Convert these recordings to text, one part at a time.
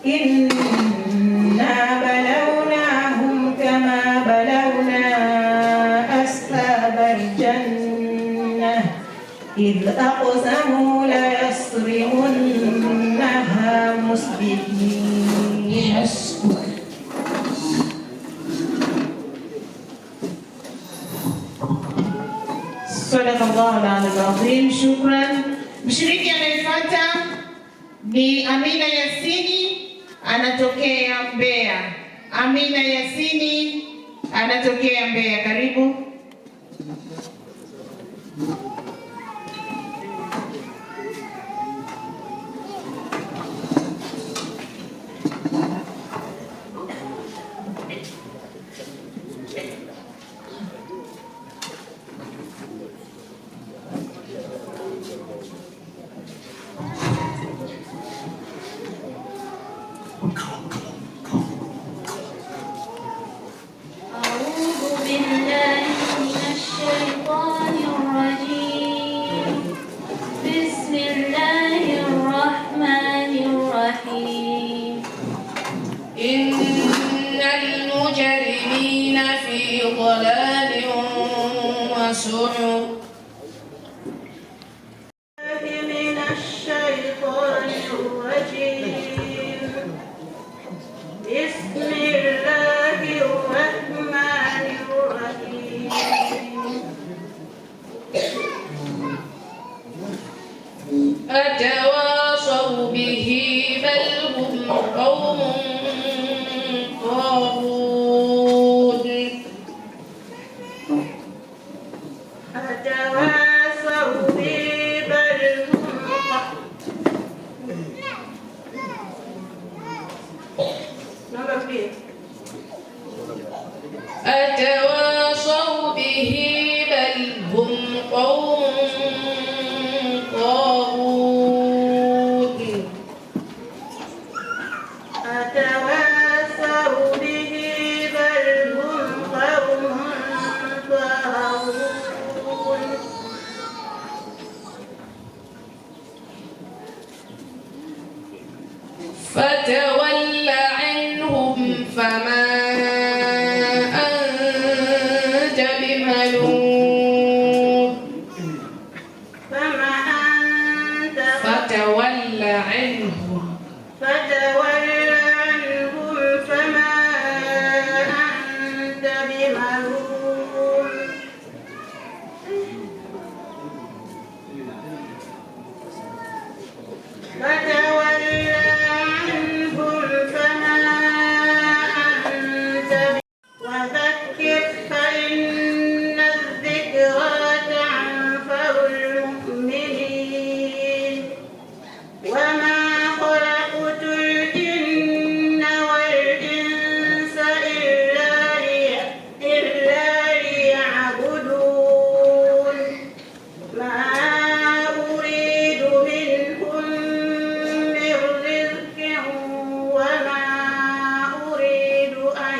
إنا بلوناهم كما بلونا أصحاب الجنة إذ أقسموا ليصرمنها مصبحين. Sadaqallahu al-azim. Shukran. Mshiriki anayefuata ni Amina Yasini, anatokea Mbeya. Amina Yasini anatokea Mbeya, karibu. ضلال وسعر. من الشيطان الرجيم. بسم الله الرحمن الرحيم. أتواصوا به بل هم قوم طاغون. أتواصوا به بل هم أتواصوا به بل هم قوم طاغون. أتواصوا به بل هم قوم طاغون. فتول عنهم فما أنت بملوم. فتول عنهم فما أنت بملوم. وذكر فإن الذكرى تنفع المؤمنين. وما خلقت الجن والإنس إلا ليعبدون. ما أريد منهم من رزق وما أريد أن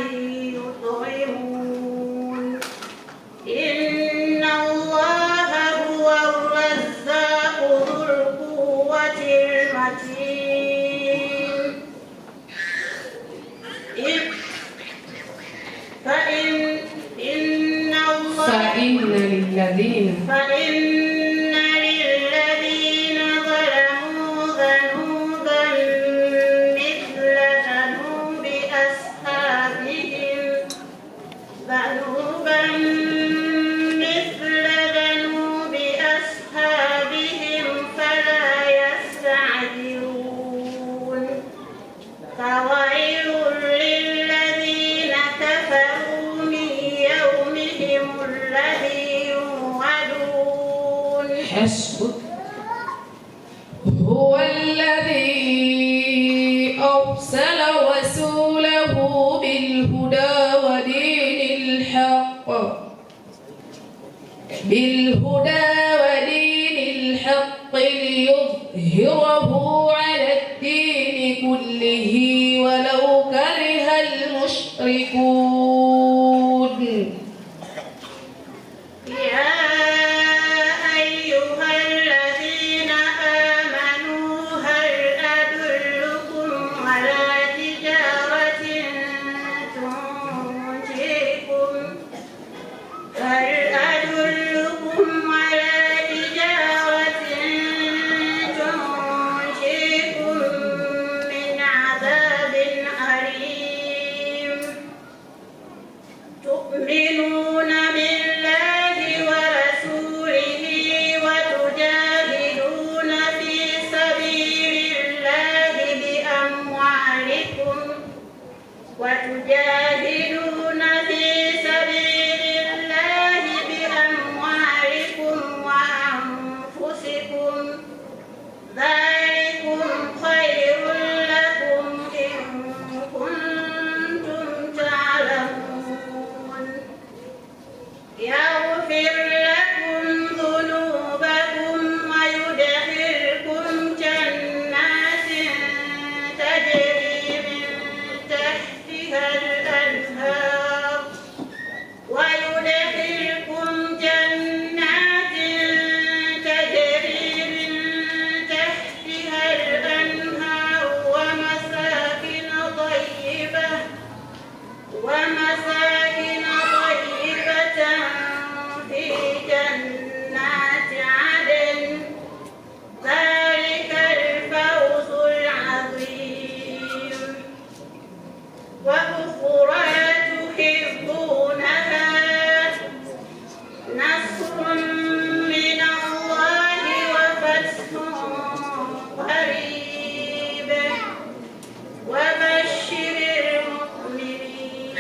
يطعمون. إن الله هو الرزاق ذو القوة المتين. فإن للذين ظلموا ذنوبا مثل ذنوب أصحابهم فلا يستعجلون. فويل للذين كفروا من يومهم الذي يوعدون. حسبك. هو الذي أرسل رسوله بالهدى ودين الحق ليظهره على الدين كله ولو كره المشركون. يا أيها الذين آمنوا هل أدلكم على تؤمنون بالله ورسوله وتجاهدون في سبيل الله بأموالكم وأنفسكم ذلكم خير لكم إن كنتم تعلمون يغفر لكم ذنوبكم ويدخلكم جنات تجري من تحتها الأنهار ومساكن طيبة في جنات عدن ذلك الفوز العظيم وأخرى تحبونها نصر من الله وفتح قريب وبشر المؤمنين.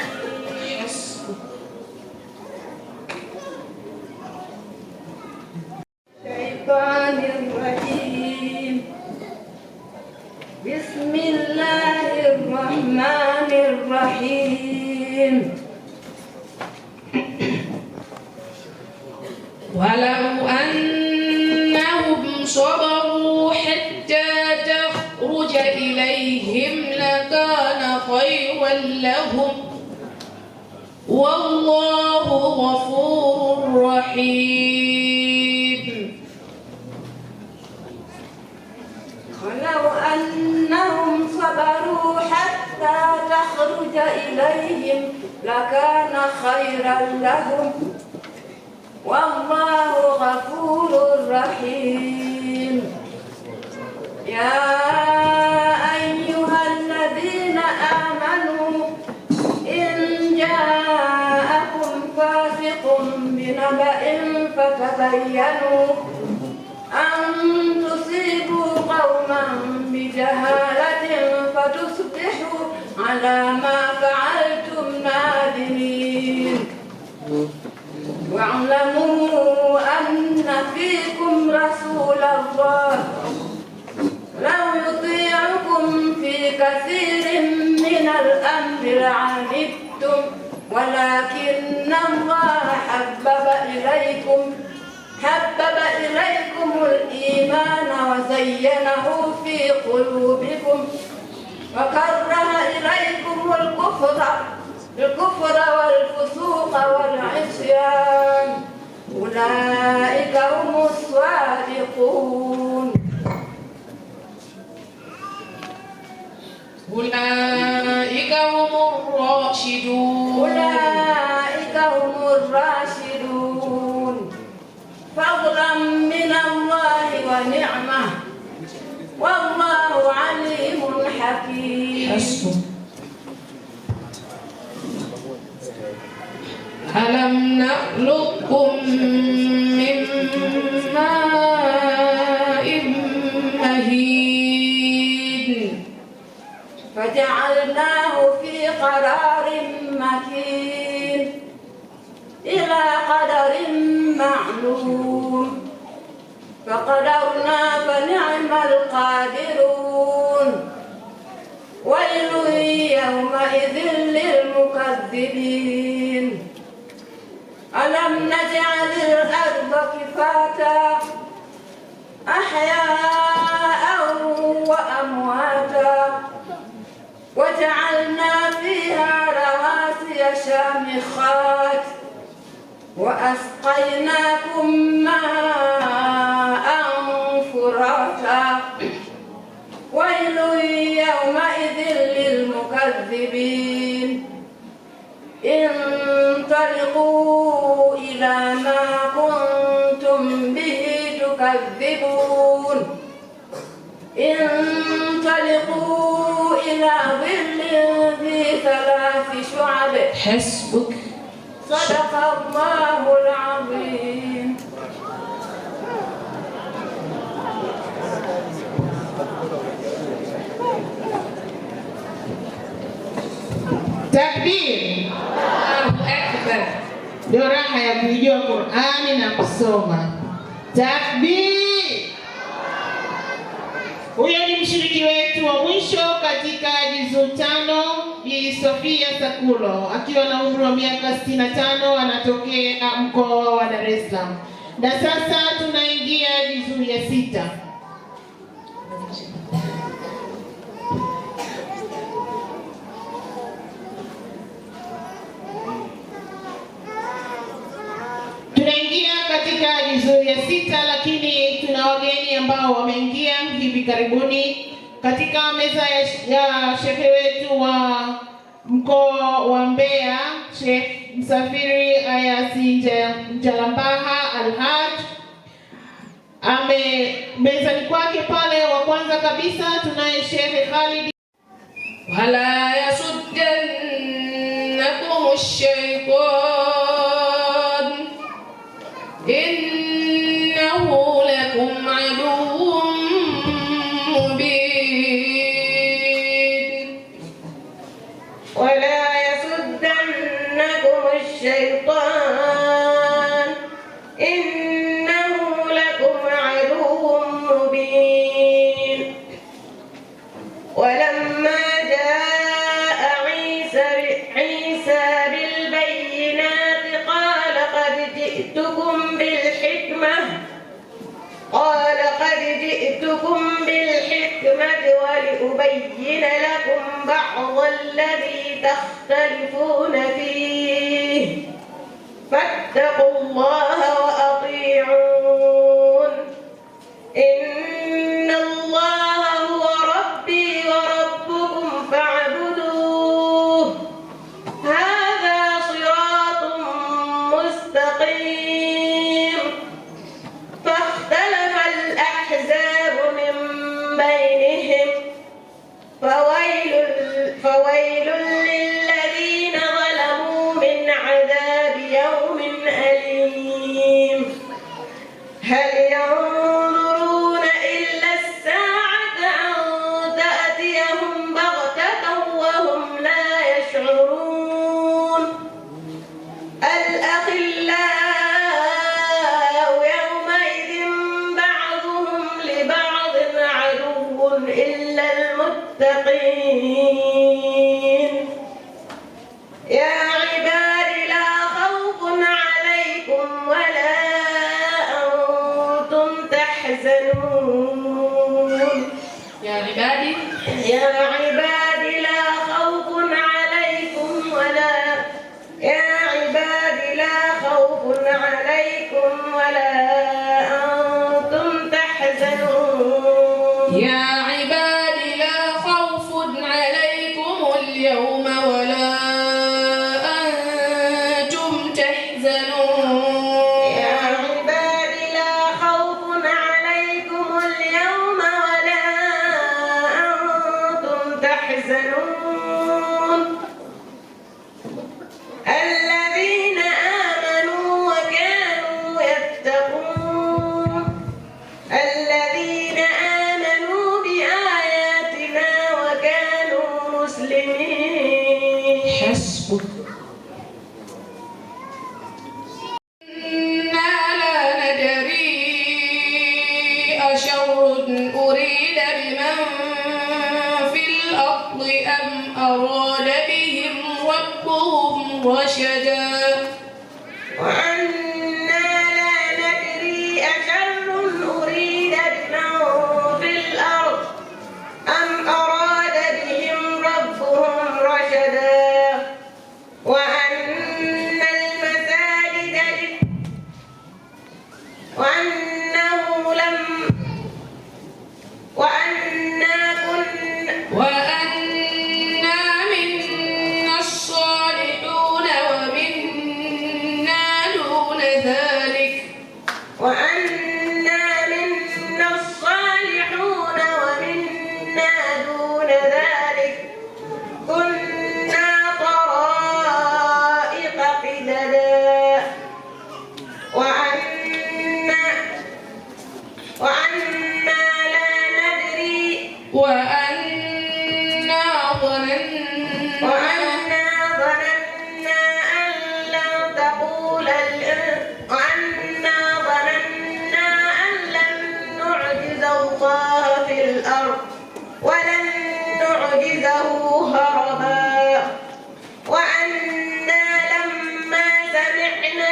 الشيطان الرجيم بسم الله الرحمن الرحيم ولو أنهم صبروا حتى تخرج إليهم لكان خيرا لهم والله غفور رحيم. ولو أنهم صبروا حتى تخرج إليهم لكان خيرا لهم والله غفور رحيم. يا أيها الذين آمنوا إن جاءكم فاسق بنبأ فتبينوا أن تصيبوا قوما بجهالة فتصبحوا على ما فعلتم نادمين. واعلموا أن فيكم رسول الله لو يطيعكم في كثير من الأمر لعنتم ولكن الله حبب إليكم الإيمان وزينه في قلوبكم وكره إليكم الكفر والفسوق والعصيان أولئك هم الصادقون. أولئك هم الراشدون فضلا من الله ونعمة والله عليم حكيم. ألم نخلقكم من ماء مهين فجعلناه في قرار مكين إلى قدر معلوم فقدرنا فنعم القادرون. ويل يومئذ للمكذبين. ألم نجعل الأرض كفاتا أحياء وأمواتا وجعلنا فيها رواسي شامخات وأسقيناكم ماء فراتا ويل يومئذ للمكذبين. انطلقوا إلى ما كنتم به تكذبون. انطلقوا إلى ظل ذي 3 شعب حسبك صدق الله العظيم. Takbir. Allahu Akbar. Ndio raha ya kujua Qur'ani na kusoma. Takbir. Huyo ni mshiriki wetu wa mwisho katika juzuu 5, Bi Sofia Sakulo, akiwa na umri wa miaka 65, anatokea mkoa wa Dar es Salaam. Na sasa tunaingia juzuu ya 6. Tunaingia katika juzuu ya 6, lakini tuna wageni ambao wameingia hivi karibuni katika meza ya shehe wetu wa mkoa wa Mbeya, Sheikh Msafiri Ayasi Jalambaha Alhaj. Mezani kwake pale wa kwanza kabisa tunaye Sheikh Khalid. Wala yasuddannakum ash-shaytan innahu lakum aduwwun mubin. ولا يصدنكم الشيطان إنه لكم عدو مبين. ولما جاء عيسى بالبينات قال قد جئتكم بالحكمة ولأبين لكم بعض الذي تختلفون فيه فاتقوا الله وأطيعون إن الله هو ربي وربكم فاعبدوه هذا صراط مستقيم. فاختلف الأحزاب من بينهم فويل للذين ظلموا من عذاب يوم أليم. هل ينظرون إلا الساعة أن تأتيهم بغتة وهم لا يشعرون. الأخلاء يومئذ بعضهم لبعض عدو إلا المتقين. يا عباد لا خوف عليكم ولا أنتم تحزنون. يا عبادي لا خوف عليكم ولا أنتم تحزنون. يا عبادي لا خوف عليكم اليوم ولا أنتم تحزنون. يا عبادي لا خوف عليكم اليوم ولا أنتم تحزنون. الذين آمنوا وكانوا يتقون. الذين آمنوا بآياتنا وكانوا مسلمين. حسبك.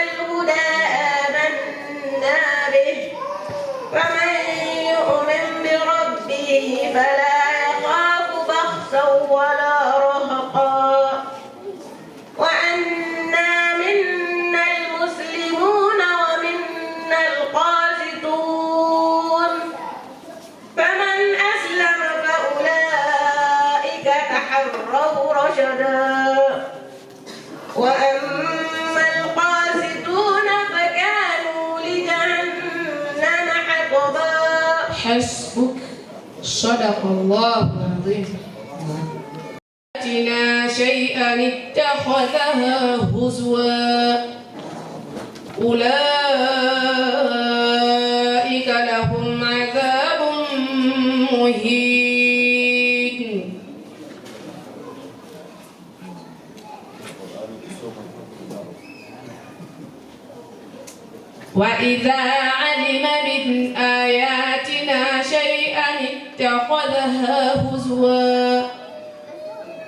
الهدى آمنا به فمن يؤمن بربه فلا يخاف بخسا ولا رهقا وأنا منا المسلمون ومنا القاسطون فمن أسلم فأولئك تحروا رشدا وأما القاسطون فكانوا لجهنم حطبا. حسبك. صدق الله العظيم. آتنا شيئا اتخذها هزوا أولئك لهم عذاب مهين. وإذا علم من آياتنا شيئا اتخذها هزوا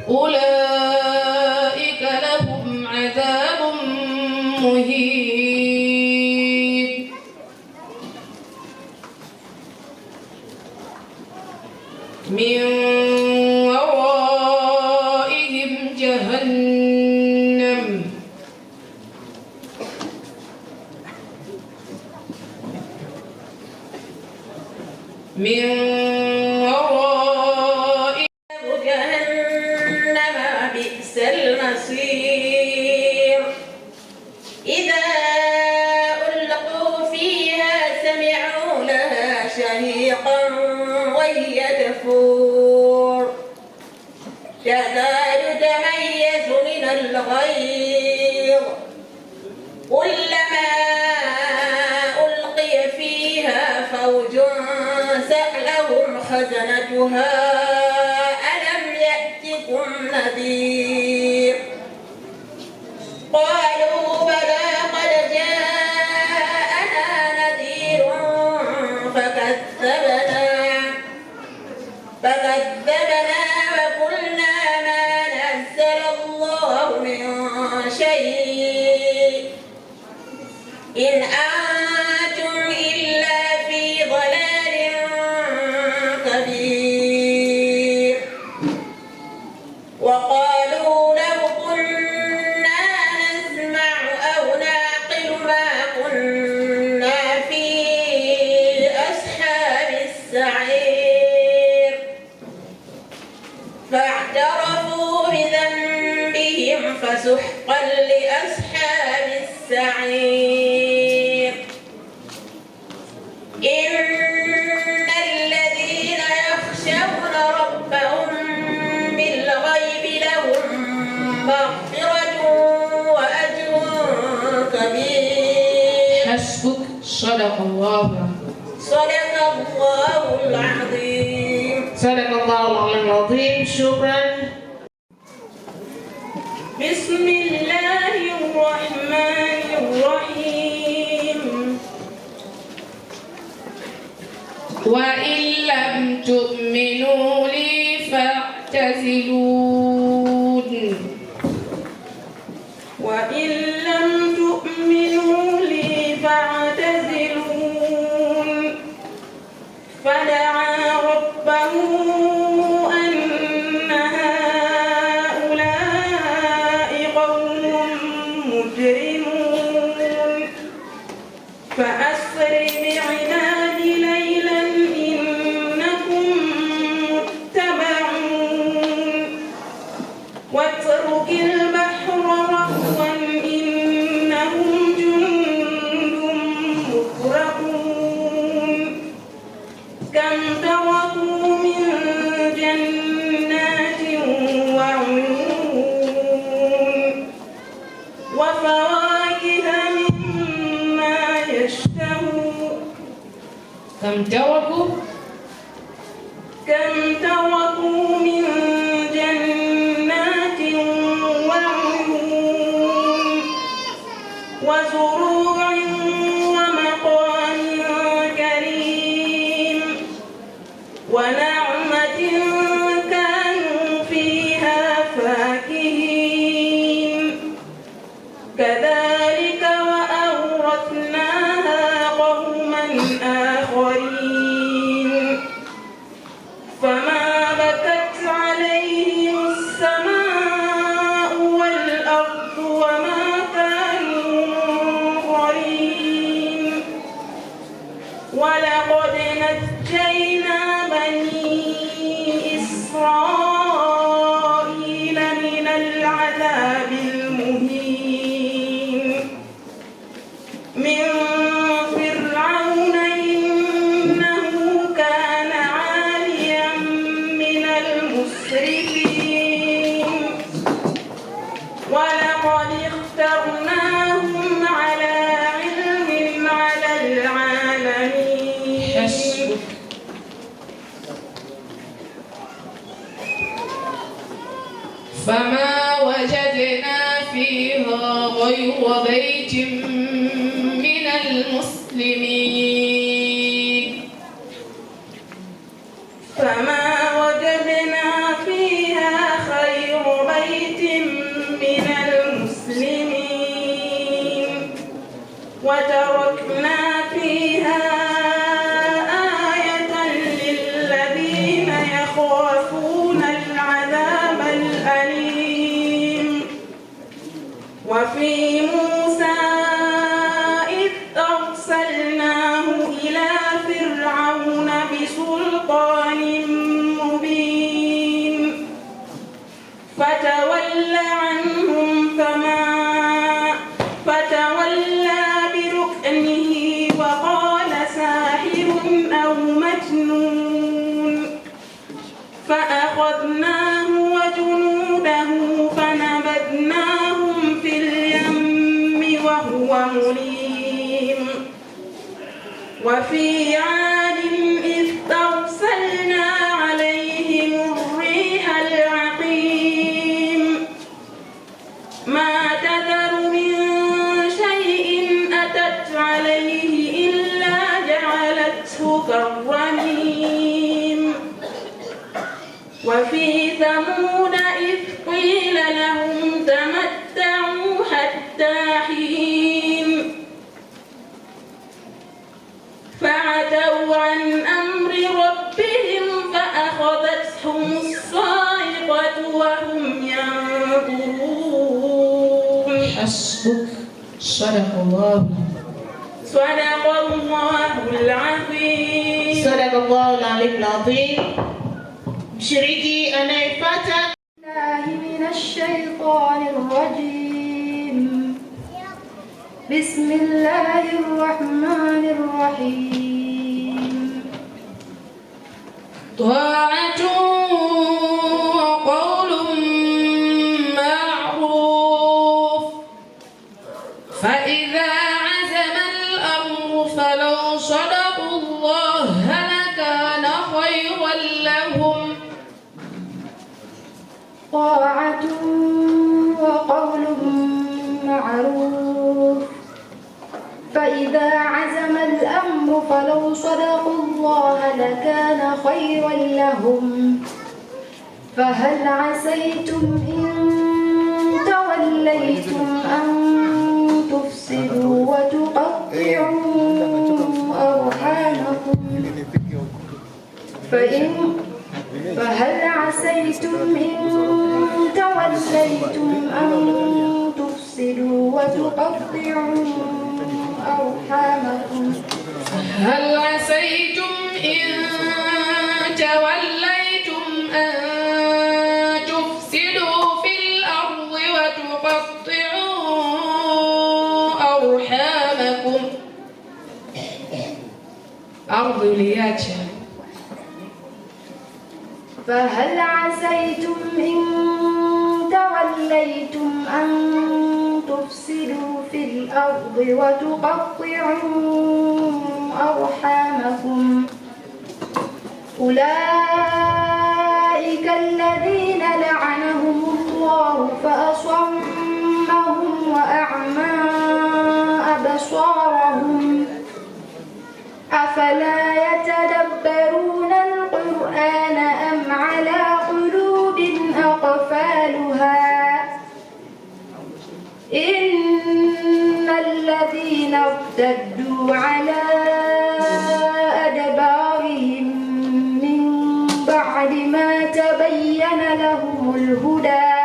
أولئك لهم عذاب مهين. من ورائهم جهنم من ورائهم جهنم بئس المصير إذا ألقوا فيها سمعوا لها شهيقا وهي تفور تكاد تميز من الغيظ كلما ألقي فيها فوج سألهم خزنتها ألم يأتكم نذير قالوا بلى قد جاءنا نذير فكذبنا وقلنا ما نزل الله من شيء إن أنتم إلا في ضلال كبير وقالوا لو كنا نسمع أو نعقل ما كنا في أصحاب السعير فاعترفوا بذنبهم فسحقا لأصحاب السعير إن الذين يخشون ربهم بالغيب لهم مغفرة وأجر كبير. حسبك. صدق الله العظيم. صدق الله العظيم. صدق الله العظيم. شكرا. بسم الله الرحمن الرحيم. وإن لم تؤمنوا لي فاعتزلون. وإن لم تؤمنوا لي فاعتزلون فدعا ربه أن هؤلاء قوم مجرمون فأسر بعبادي ليلا إنكم متبعون واترك البحر رهوا إنهم جند مغرقون كم تركوا من جنات وعيون وفواكه مما يشتهون كم تركوا من جنات وعيون وزروع ومقام كريم ونعمة كانوا فيها فاكهين كذلك فما وجدنا فيها غير بيت من المسلمين فما وجدنا فيها خير بيت من المسلمين وتركنا فيها آية للذين يخافون العذاب الأليم وفي موسى إذ أرسلناه إلى فرعون بسلطان مبين فتولى عنهم فتولى بركنه وقال ساحر أو مجنون فأخذناه وجنوده فنبذناهم في اليم وهو مليم وفي عاد إذ أرسلنا عليهم الريح العقيم ما تذر من شيء أتت عليه إلا جعلته كالرميم وفي ثمود إذ قيل لهم تمتعوا حتى حين فعتوا عن أمر ربهم فأخذتهم الصاعقة وهم ينظرون. حسبك. صدق الله العظيم. Sadaqallahu al-azim. Mshiriki anayefuata. من الشيطان الرجيم. بسم الله الرحمن الرحيم. طاعة وقول معروف فإذا عزم الأمر فلو صدقوا الله لكان خيرا لهم. طاعة وقول معروف فإذا عزم الأمر فلو صدقوا الله لكان خيرا لهم. فهل عسيتم إن توليتم أن تفسدوا وتقطعوا أرحامكم فهل عسيتم إن توليتم أن تفسدوا وتقطعوا أرحامكم هل عسيتم إن توليتم أن تفسدوا في الأرض وتقطعوا أرحامكم. أرض لياتها. فهل عسيتم إن توليتم أن تفسدوا في الأرض وتقطعوا أرحامكم أولئك الذين لعنهم الله فأصمهم وأعمى أبصارهم أفلا يتدبرون القرآن أم على قلوب أقفالها إن الذين ارتدوا على أدبارهم من بعد ما تبين لهم الهدى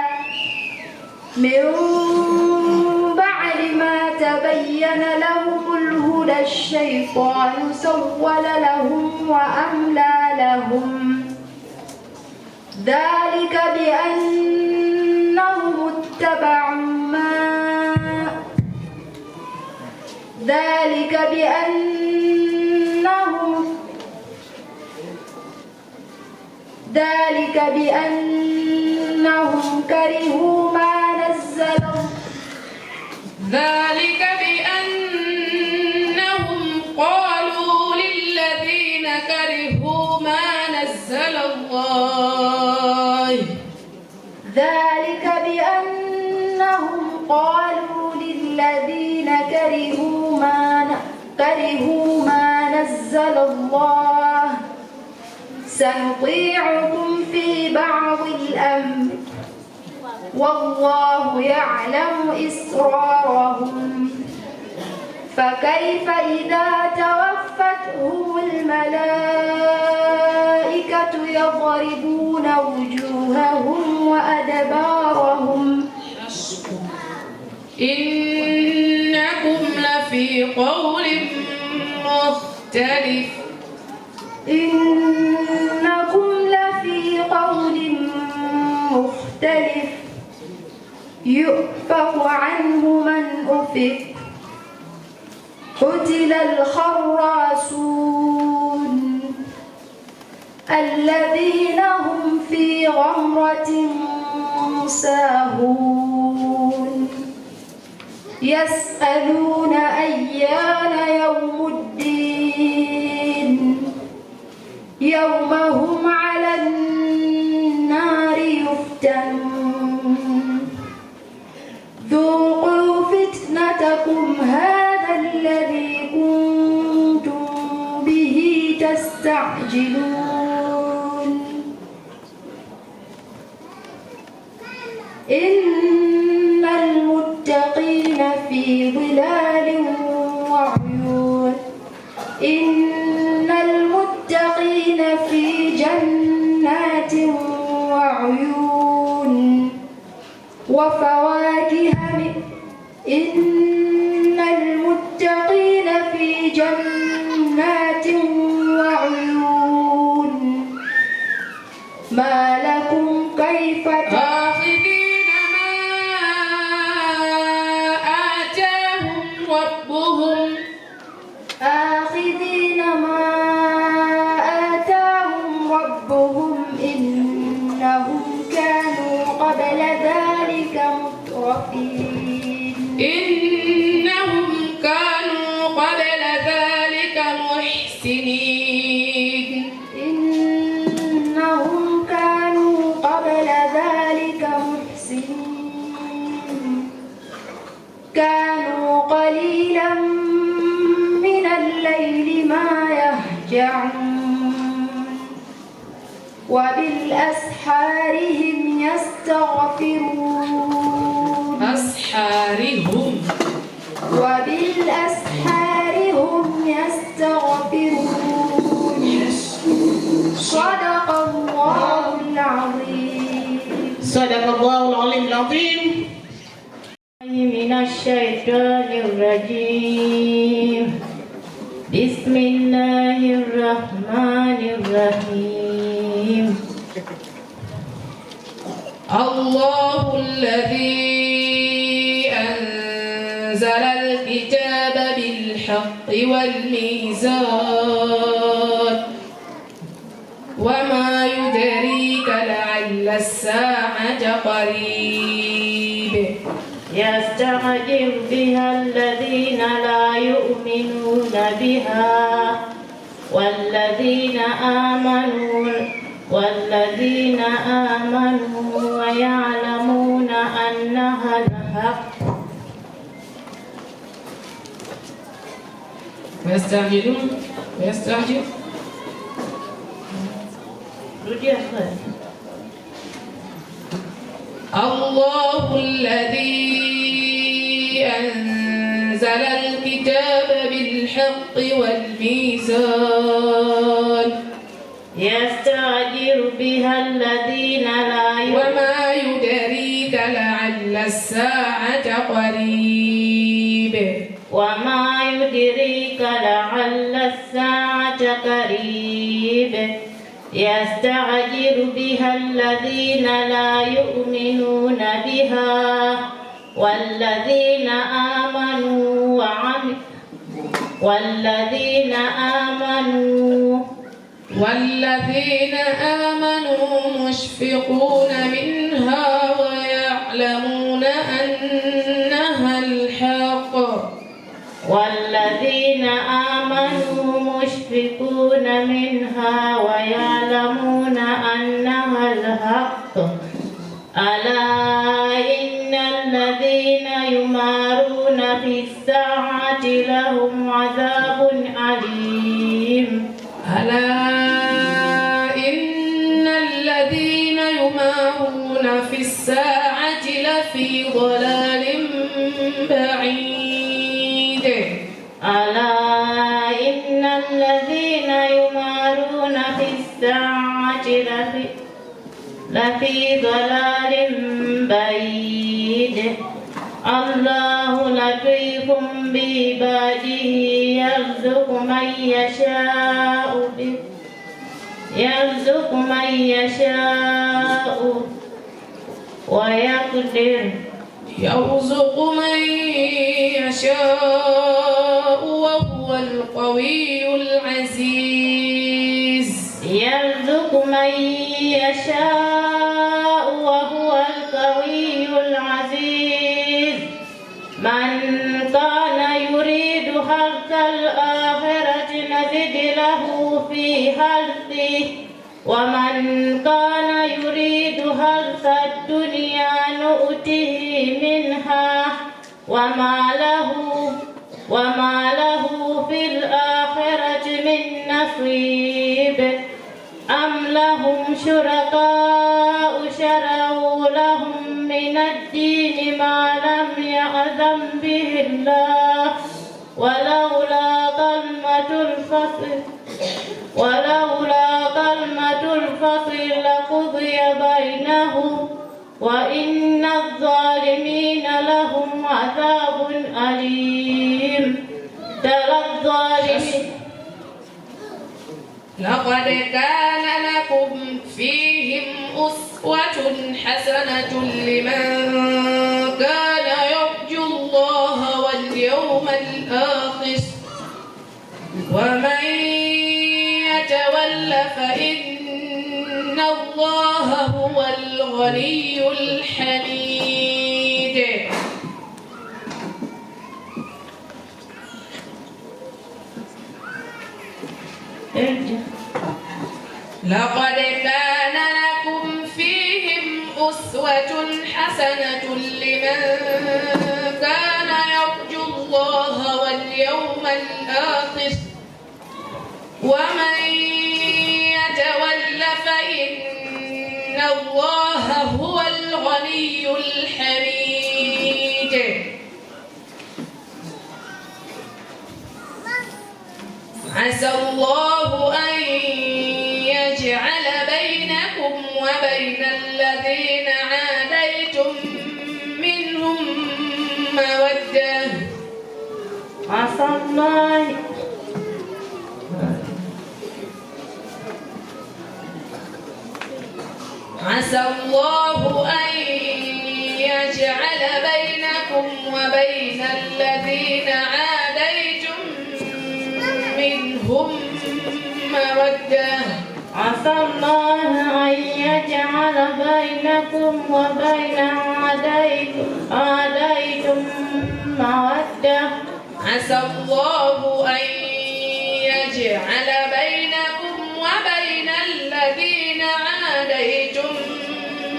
الشيطان سول لهم وأملى لهم ذلك بأنهم اتبعوا بأنهم كرهوا ما نزل ذلك بأنهم قالوا للذين كرهوا ما نزل الله ذلك الذين كرهوا ما نزل الله سنطيعكم في بعض الأمر والله يعلم إسرارهم فكيف إذا توفتهم الملائكة يضربون وجوههم وأدبارهم إنكم لفي قول مختلف إنكم لفي قول مختلف يؤفك عنه من أفك قتل الخراصون الذين هم في غمرة ساهون يسألون أيان يوم الدين يوم هم على النار يفتنون ذوقوا فتنتكم هذا الذي كنتم به تستعجلون إن المتقين في ظلال وعيون إن المتقين في جنات وعيون وفواكه إن المتقين في جنات وعيون ما لكم كيف آخذين ما آتاهم ربهم آخذين ما آتاهم ربهم إنهم كانوا قبل ذلك مترفين إنهم كانوا قبل ذلك محسنين إنهم كانوا قبل ذلك محسنين كانوا قليلا من الليل ما يهجعون وبالأسحار هم يستغفرون وبالأسحار هم يستغفرون صدق الله العظيم صدق الله العلي العظيم. من الشيطان الرجيم بسم الله الرحمن الرحيم الله الذي أنزل الكتاب بالحق والميزان وما يدريك لعل الساعة قريب يستعجل بها الذين لا يؤمنون بها والذين آمنوا ويعلمون أنها الحق ويستعجل الله الذي أنزل الكتاب بالحق والميزان يستعجل بها الذين لا وما يدريك لعل الساعة قريب وما يدريك لعل الساعة قريب يستعجل بها الذين لا يؤمنون بها والذين آمنوا مشفقون منها ويعلمون أنها الحق والذين آمنوا مشفقون منها ويعلمون أنها الحق ألا إن الذين يمارون في الساعة لهم عذاب أليم. ألا إن الذين يمارون في الساعة لفي ضلال بعيد. ألا إن الذين يمارون في الساعة لفي ضلال بعيد. الله لطيف بعباده يرزق من يشاء ويقدر. يرزق من يشاء وهو القوي العزيز. يرزق من يشاء وهو القوي العزيز. من كان يريد حرث الآخرة نزد له في حرثه ومن كان يريد حرث الدنيا نؤته منها وما له في الآخرة من نصيب. أم لهم شركاء شرعوا لهم من الدين ما لم يأذن به الله ولولا كلمة الفصل لقضي بينهم وإن الظالمين لهم عذاب أليم. ترى الظالمين لقد كان لكم فيهم أسوة حسنة لمن كان يرجو الله واليوم الآخر ومن يتول فإن الله هو الغني الحميد. لقد كان لكم فيهم أسوة حسنة لمن كان يرجو الله واليوم الآخر ومن يتول فإن الله هو الغني الحميد. عسى الله أن يجعل بينكم وبين الذين عاديتم منهم مودة. عسى الله أن يجعل بينكم وبين الذين عاديتم منهم مودة. عسى الله أن يجعل بينكم وبين عاديتم مودة. عسى الله أن يجعل بينكم وبين الذين عاديتم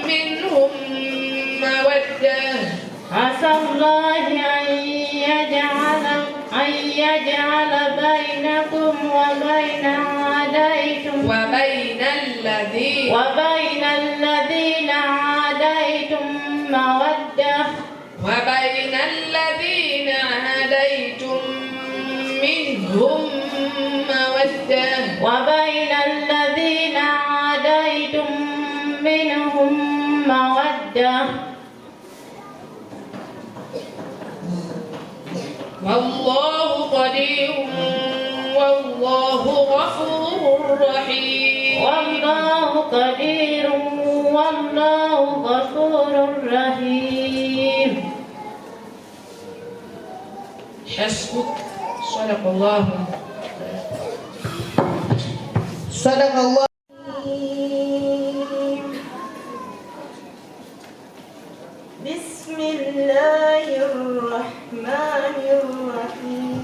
منهم مودة. عسى الله أن يجعل بينكم وبين الذين عاديتم مودة. وبين الذين عاديتم منهم مودة. وبين الذين عاديتم منهم مودة. والله قدير والله غفور رحيم. والله قدير والله غفور رحيم. حسبك. صدق الله. صدق الله. بسم الله الرحمن الرحيم.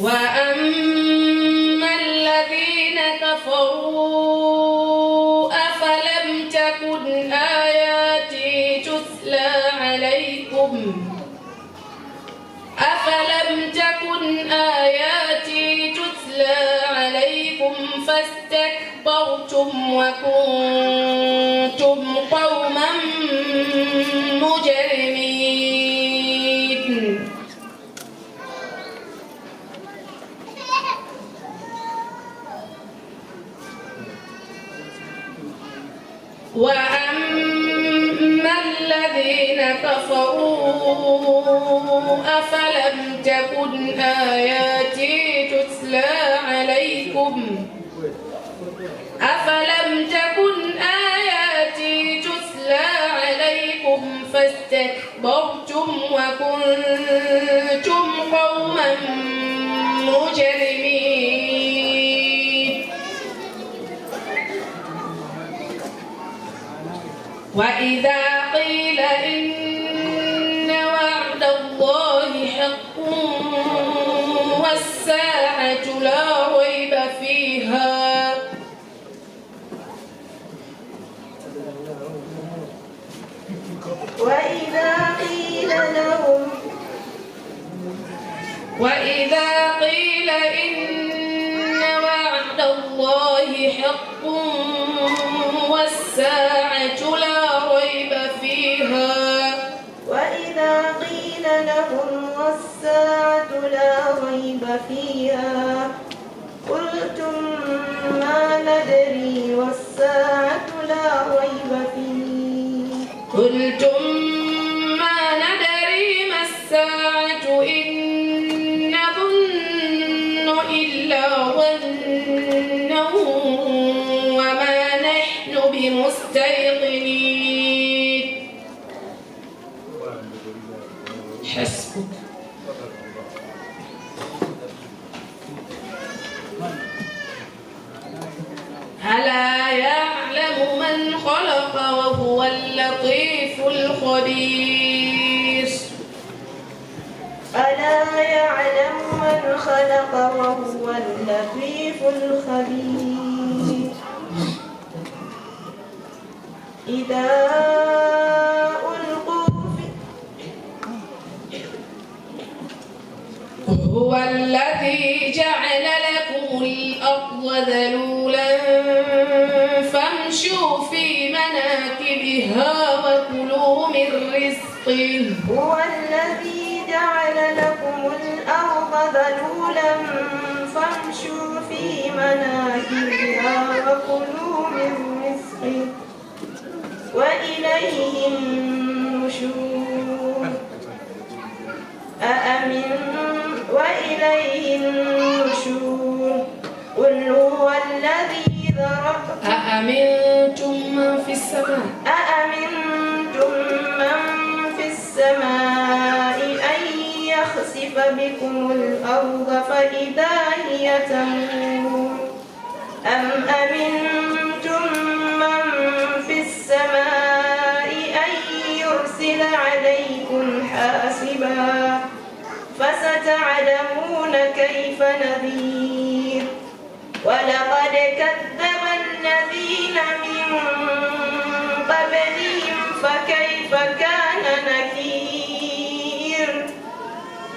وأما الذين كفروا أفلم تكن آياتي تتلى عليهم أفلم تكن آياتي تتلى عليكم فاستكبرتم وكنتم قوما مجرمين. وأما الذين كفروا أفلم تكن آياتي تتلى عليكم فاستكبرتم وكنتم قوما مجرمين. وإذا قيل إن وعد الله حق والساعة لا ريب فيها وإذا قيل إن وعد الله حق والساعة لا ريب فيها وإذا قيل لهم والساعة لا ريب فيها قلتم ما ندري والساعة لا ريب فيه قلتم ما ندري ما الساعة إن نظن إلا ظنا وما نحن بمستيقنين. حسبك. ألا يعلم من خلق وهو اللطيف الخبير. ألا يعلم من خلق وهو اللطيف الخبير. إذا ألقوا هو الذي جعل لكم الأرض ذلولا فامشوا في مناكبها وكلوا من رزقه. هو الذي جعل لكم الأرض ذلولا فامشوا في مناكبها وكلوا من رزقه وإليه النشور. وإليه النشور. قل هو الذي ذرأكم. أأمنتم من في السماء أن يخسف بكم الأرض فإذا هي تمور أم أمنتم من في السماء أن يرسل عليكم حاسبا فستعلمون كيف نذير. ولقد كذب الذين من قبلهم فكيف كان نكير.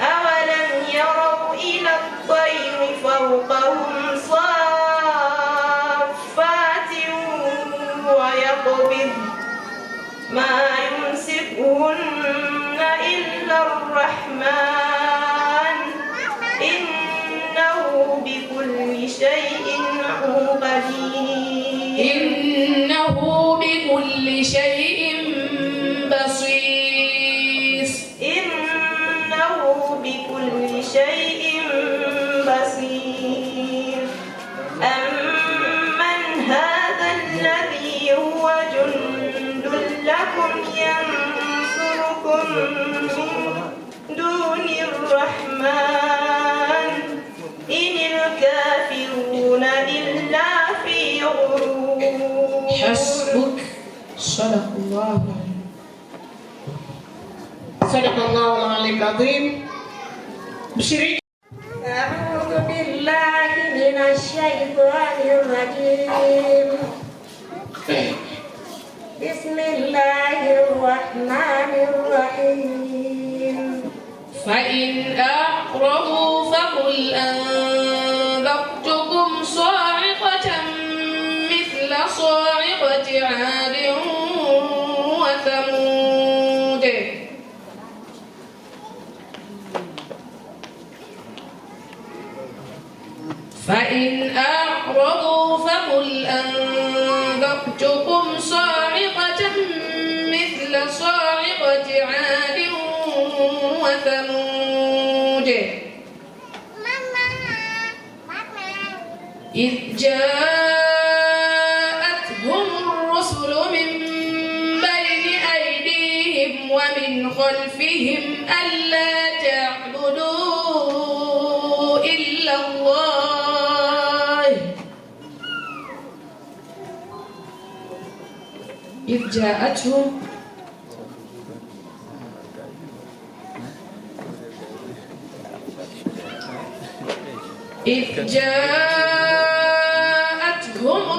أولم يروا إلى الطير فوقهم صافات ويقبض ما يمسكهن إلا الرحمن إنه بكل شيء قدير. إنه بكل شيء بصير. إنه بكل شيء بصير. أمن هذا الذي هو جند لكم ينصركم من دون الرحمن إن الكافرون إلا في غرور. حسبك. صدق الله. صدق الله العلي العظيم. مشرك. أعوذ بالله من الشيطان الرجيم. بسم الله الرحمن الرحيم. فإن أعرضوا فقل أنذرتكم صاعقة مثل صاعقة عاد وثمود. فإن أعرضوا فقل أنذرتكم صاعقة مثل صاعقة عاد وثمود إذ جاءتهم الرسل من بين أيديهم ومن خلفهم ألا تعبدوا إلا الله إذ جاءتهم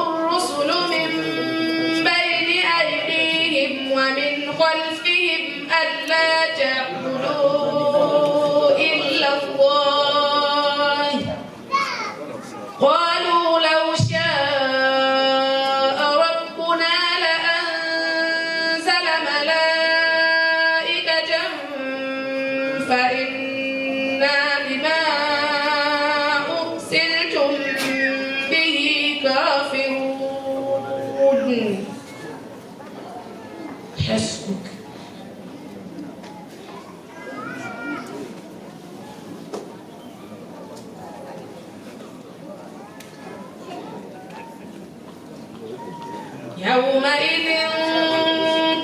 الرسل من بين أيديهم ومن خلفهم ألا تعبدوا إلا الله قالوا لو شاء ربنا لأنزل ملائكة فإنا بما أرسلتم به كافرون. حسبك. يومئذ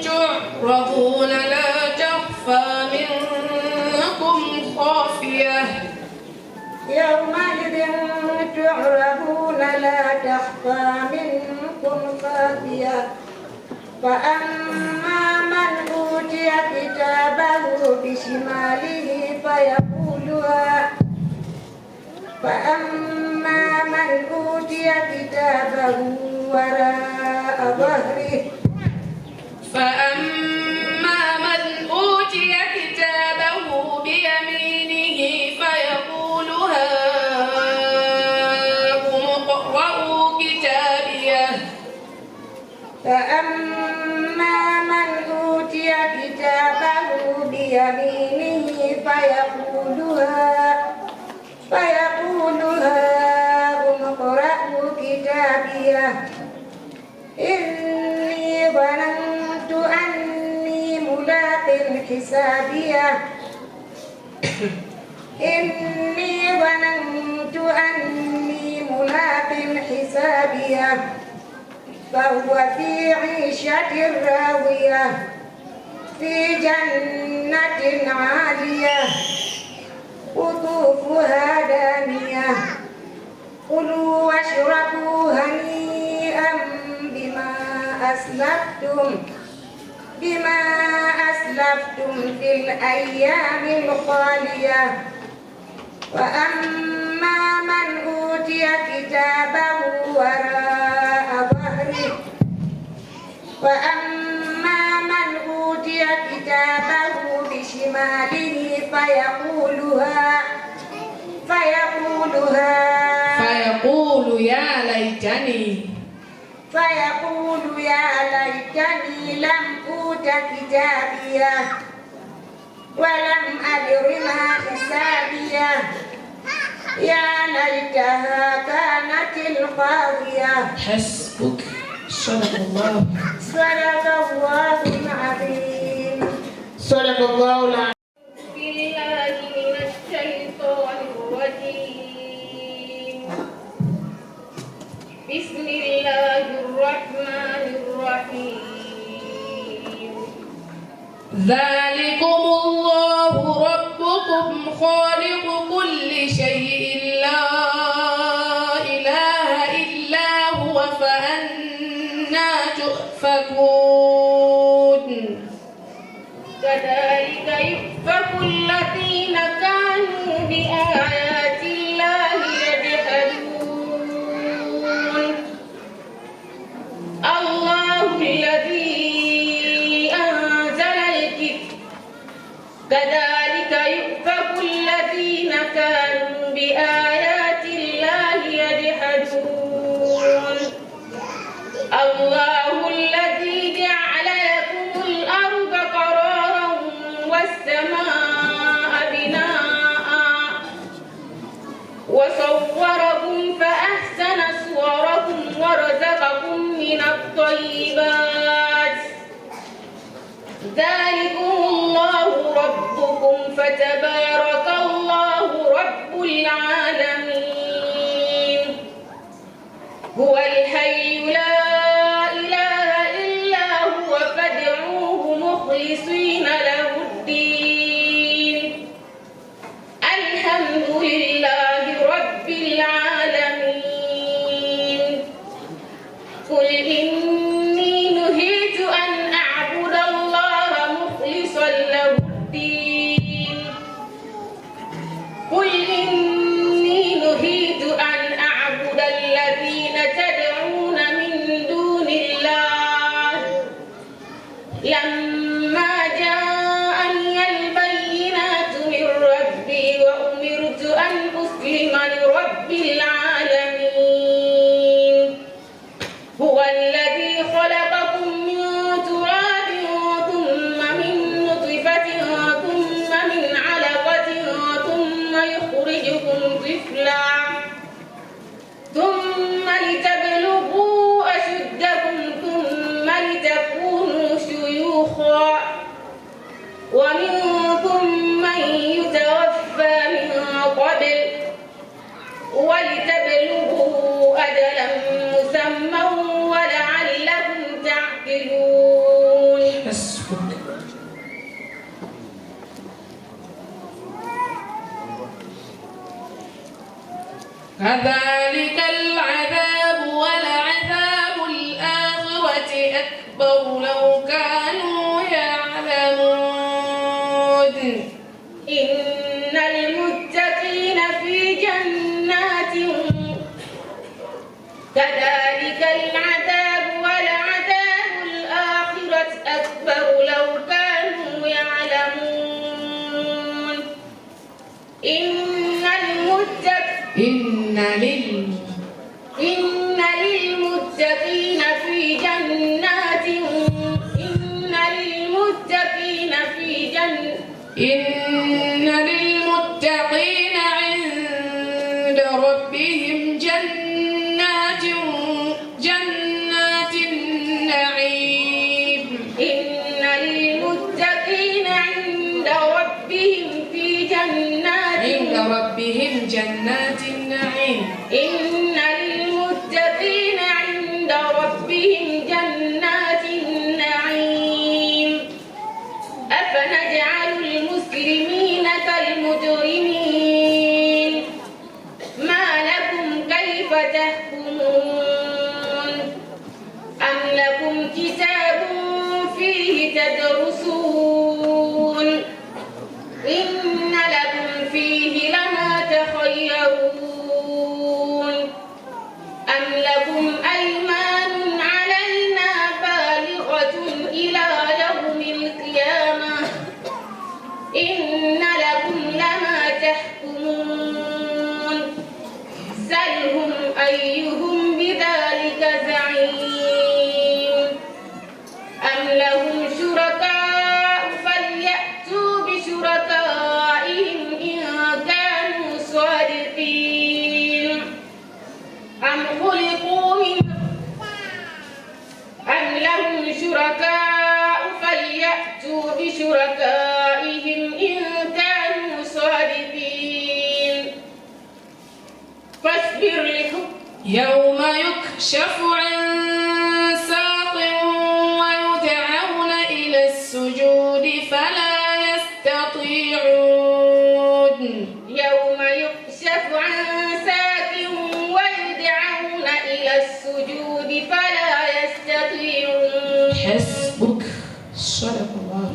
تعرضون لا تخفى منكم خافية. يومئذ تعرضون لا تخفى منكم خافية فأما من أوتي كتابه بشماله وراء ظهره فأما من أوتي كتابه بيمينه فيقول هاؤم اقرءوا كتابيه. فأما من أوتي كتابه بيمينه فيقول هاؤم اقرءوا كتابيه إني ظننت أني ملاق حسابيه فهو في عيشة راضية في جنة عالية قطوفها دانية كلوا واشربوا هنيئا بما أسلفتم في الأيام الخالية. وأما من أوتي كتابه وراء ظهره بشماله فيقول يا ليتني لم أوت كتابيه ولم أدر ما حسابيه يا ليتها كانت القاضية. حسبك. صدق الله العظيم. صدق الله العظيم. بالله من الشيطان الرجيم. بسم الله الرحمن الرحيم. ذلكم الله ربكم خالق كل شيء لا إله إلا هو فأنى تؤفكون. كذلك يؤفك الذين كانوا بآيات الله يجحدون. الله الذي أنزل الكتاب كذلك يؤفك الذين كانوا بآيات الله يجحدون الله الذي جعل لكم الأرض قرارا والسماء بناء وصوركم فأحسن صوركم ورزقكم من الطيبات ذلكم الله ربكم فتبارك الله رب العالمين هو الحي لا إله إلا هو فادعوه مخلصين له الدين الحمد لله رب العالمين قل إني نهيت أن أعبد الله مخلصا له الدين قل إني نهيت أن أعبد الذين تدعون من دون الله لما جاءني البينات من ربي وأمرت أن أسلم لرب العالمين هو الذي خلقكم من تراب ثم من نطفة ثم من علقة ثم يخرجكم طفلا ثم لتبلغوا أشدكم ثم لتكونوا شيوخا ومنكم من يتوفى من قبل ولتبلغوا أجلا مسمى ولعلكم تعقلون حسبك. كذلك العذاب ولعذاب الآخرة أكبر لو كانوا يعلمون إن المتقين في جنات كذلك العذاب ولعذاب الآخرة أكبر لو كانوا يعلمون إن للمتقين في جنات إن للمتقين عند ربهم جنات النعيم إن للمتقين عند ربهم في جنات النعيم إن للمتقين عند ربهم جنات النعيم أفنجعل المسلمين كالمجرمين ما لكم كيف تحكمون أم لكم كتاب فيه تدرسون إن لكم فيه لما تخيرون أم لكم أيمان علينا بالغة إلى يوم القيامة إن لكم لما تحكمون سلهم أيهم بذلك زعيم أم لهم شركاء فليأتوا بشركائهم إن كانوا صادقين أم لهم شركاء فليأتوا بشركائهم إن كانوا صادقين فاصبر لحكم يوم يكشف عن ساق ويدعون إلى السجود فلا يستطيعون يوم يكشف عن ساق ويدعون إلى السجود فلا يستطيعون حسبك. صدق الله.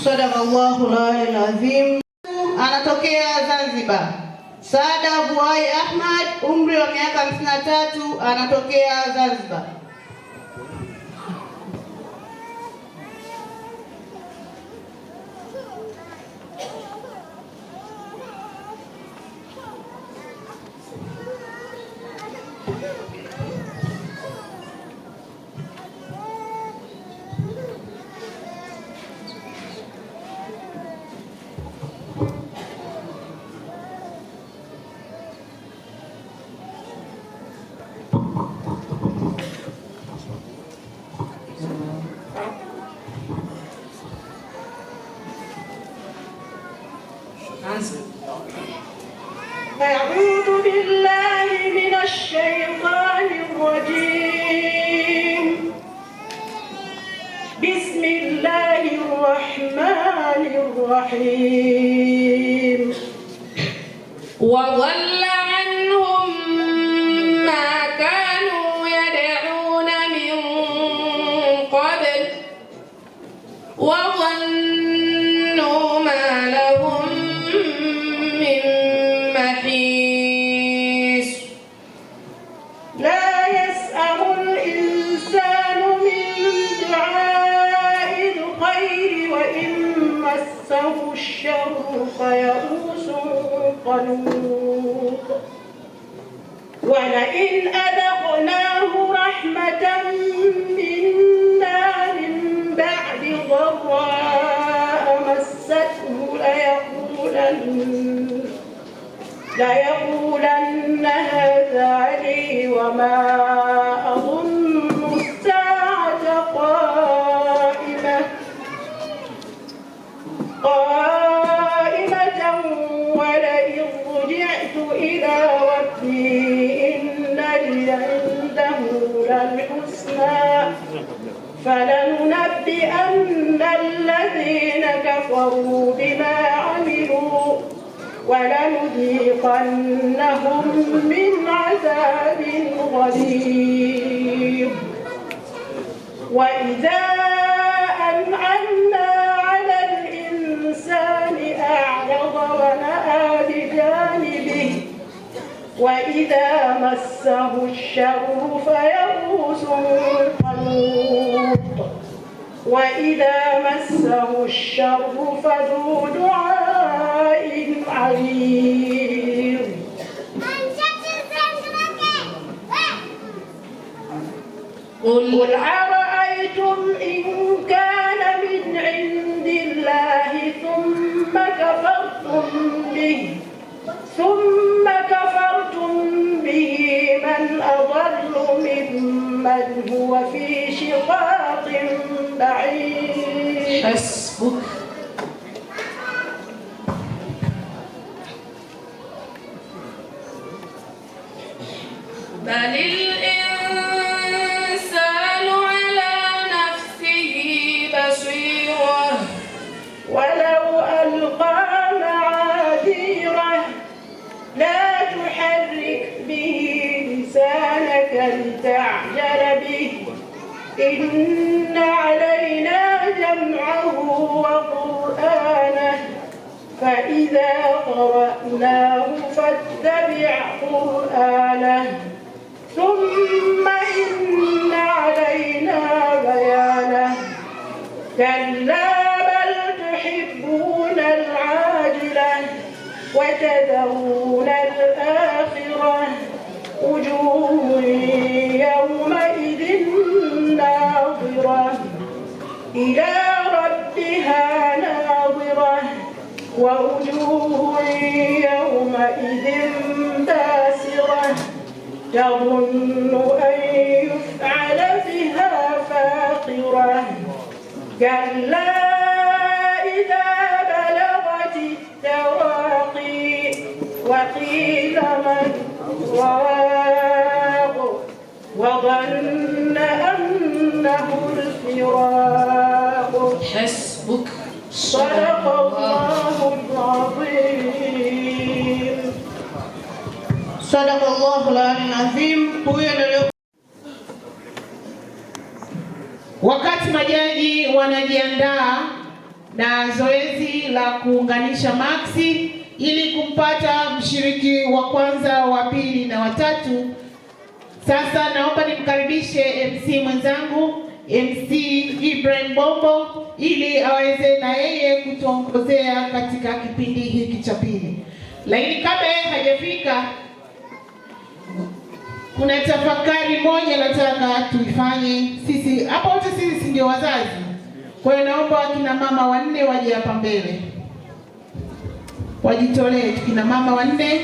Sadaqallahul azim. Anatokea Zanzibar. Saada Buhai Ahmad, umri wa miaka 53, anatokea Zanzibar. أعوذ بالله من الشيطان الرجيم. بسم الله الرحمن الرحيم. وضل عنهم ما كانوا يدعون من قبل وظنوا ما لهم من محيص. لا يسأم الإنسان من دعاء الخير وإن مسه الشر فيئوس قنوط. ولئن أذقناه رحمة منا من بعد ضراء مسته ليقولن هذا لي وما أظن الساعة قائمة ولئن رجعت إلى ربي إن لي عنده للحسنى فلننبئن الذين كفروا بما عملوا ولنذيقنهم من عذاب غليظ. وإذا أنعمنا على الإنسان أعرض ونأى بجانبه وإذا مسه الشر فيئوس قنوط. وإذا مسه الشر فذو دعاء عريض. قل أرأيتم إن كان من عند الله ثم كفرتم به من أضل ممن هو في شقاق بعيد. حسبك. بل الإنسان على نفسه بصيرة ولو ألقى معاذيره لا تحرك به لسانك لتعجل به إن علينا جمعه وقرآنه فإذا قرأناه فاتبع قرآنه ثم إن علينا بيانه. كلا بل تحبون العاجلة وتذرون الآخرة وجوه يومئذ ناظرة إلى ربها ناظرة ووجوه يومئذ باسرة تظن أن يفعل بها فاقرة. كلا إذا بلغت التراقي وقيل من راق وظن أنه الفراق. حسبك. صدق الله العظيم. صدق الله العظيم. Wakati majaji wanajiandaa na zoezi la kuunganisha maksi ili kumpata mshiriki wa kwanza, wa pili na watatu, sasa naomba nimkaribishe MC mwenzangu MC Ibrahim Bombo ili aweze na yeye kutuongozea katika kipindi hiki cha pili. Lakini kabla hajafika, kuna tafakari moja nataka tuifanye sisi. Hapa wote sisi ndio wazazi. Kwa hiyo naomba wakina mama wanne waje hapa mbele. Wajitolee kina mama wanne.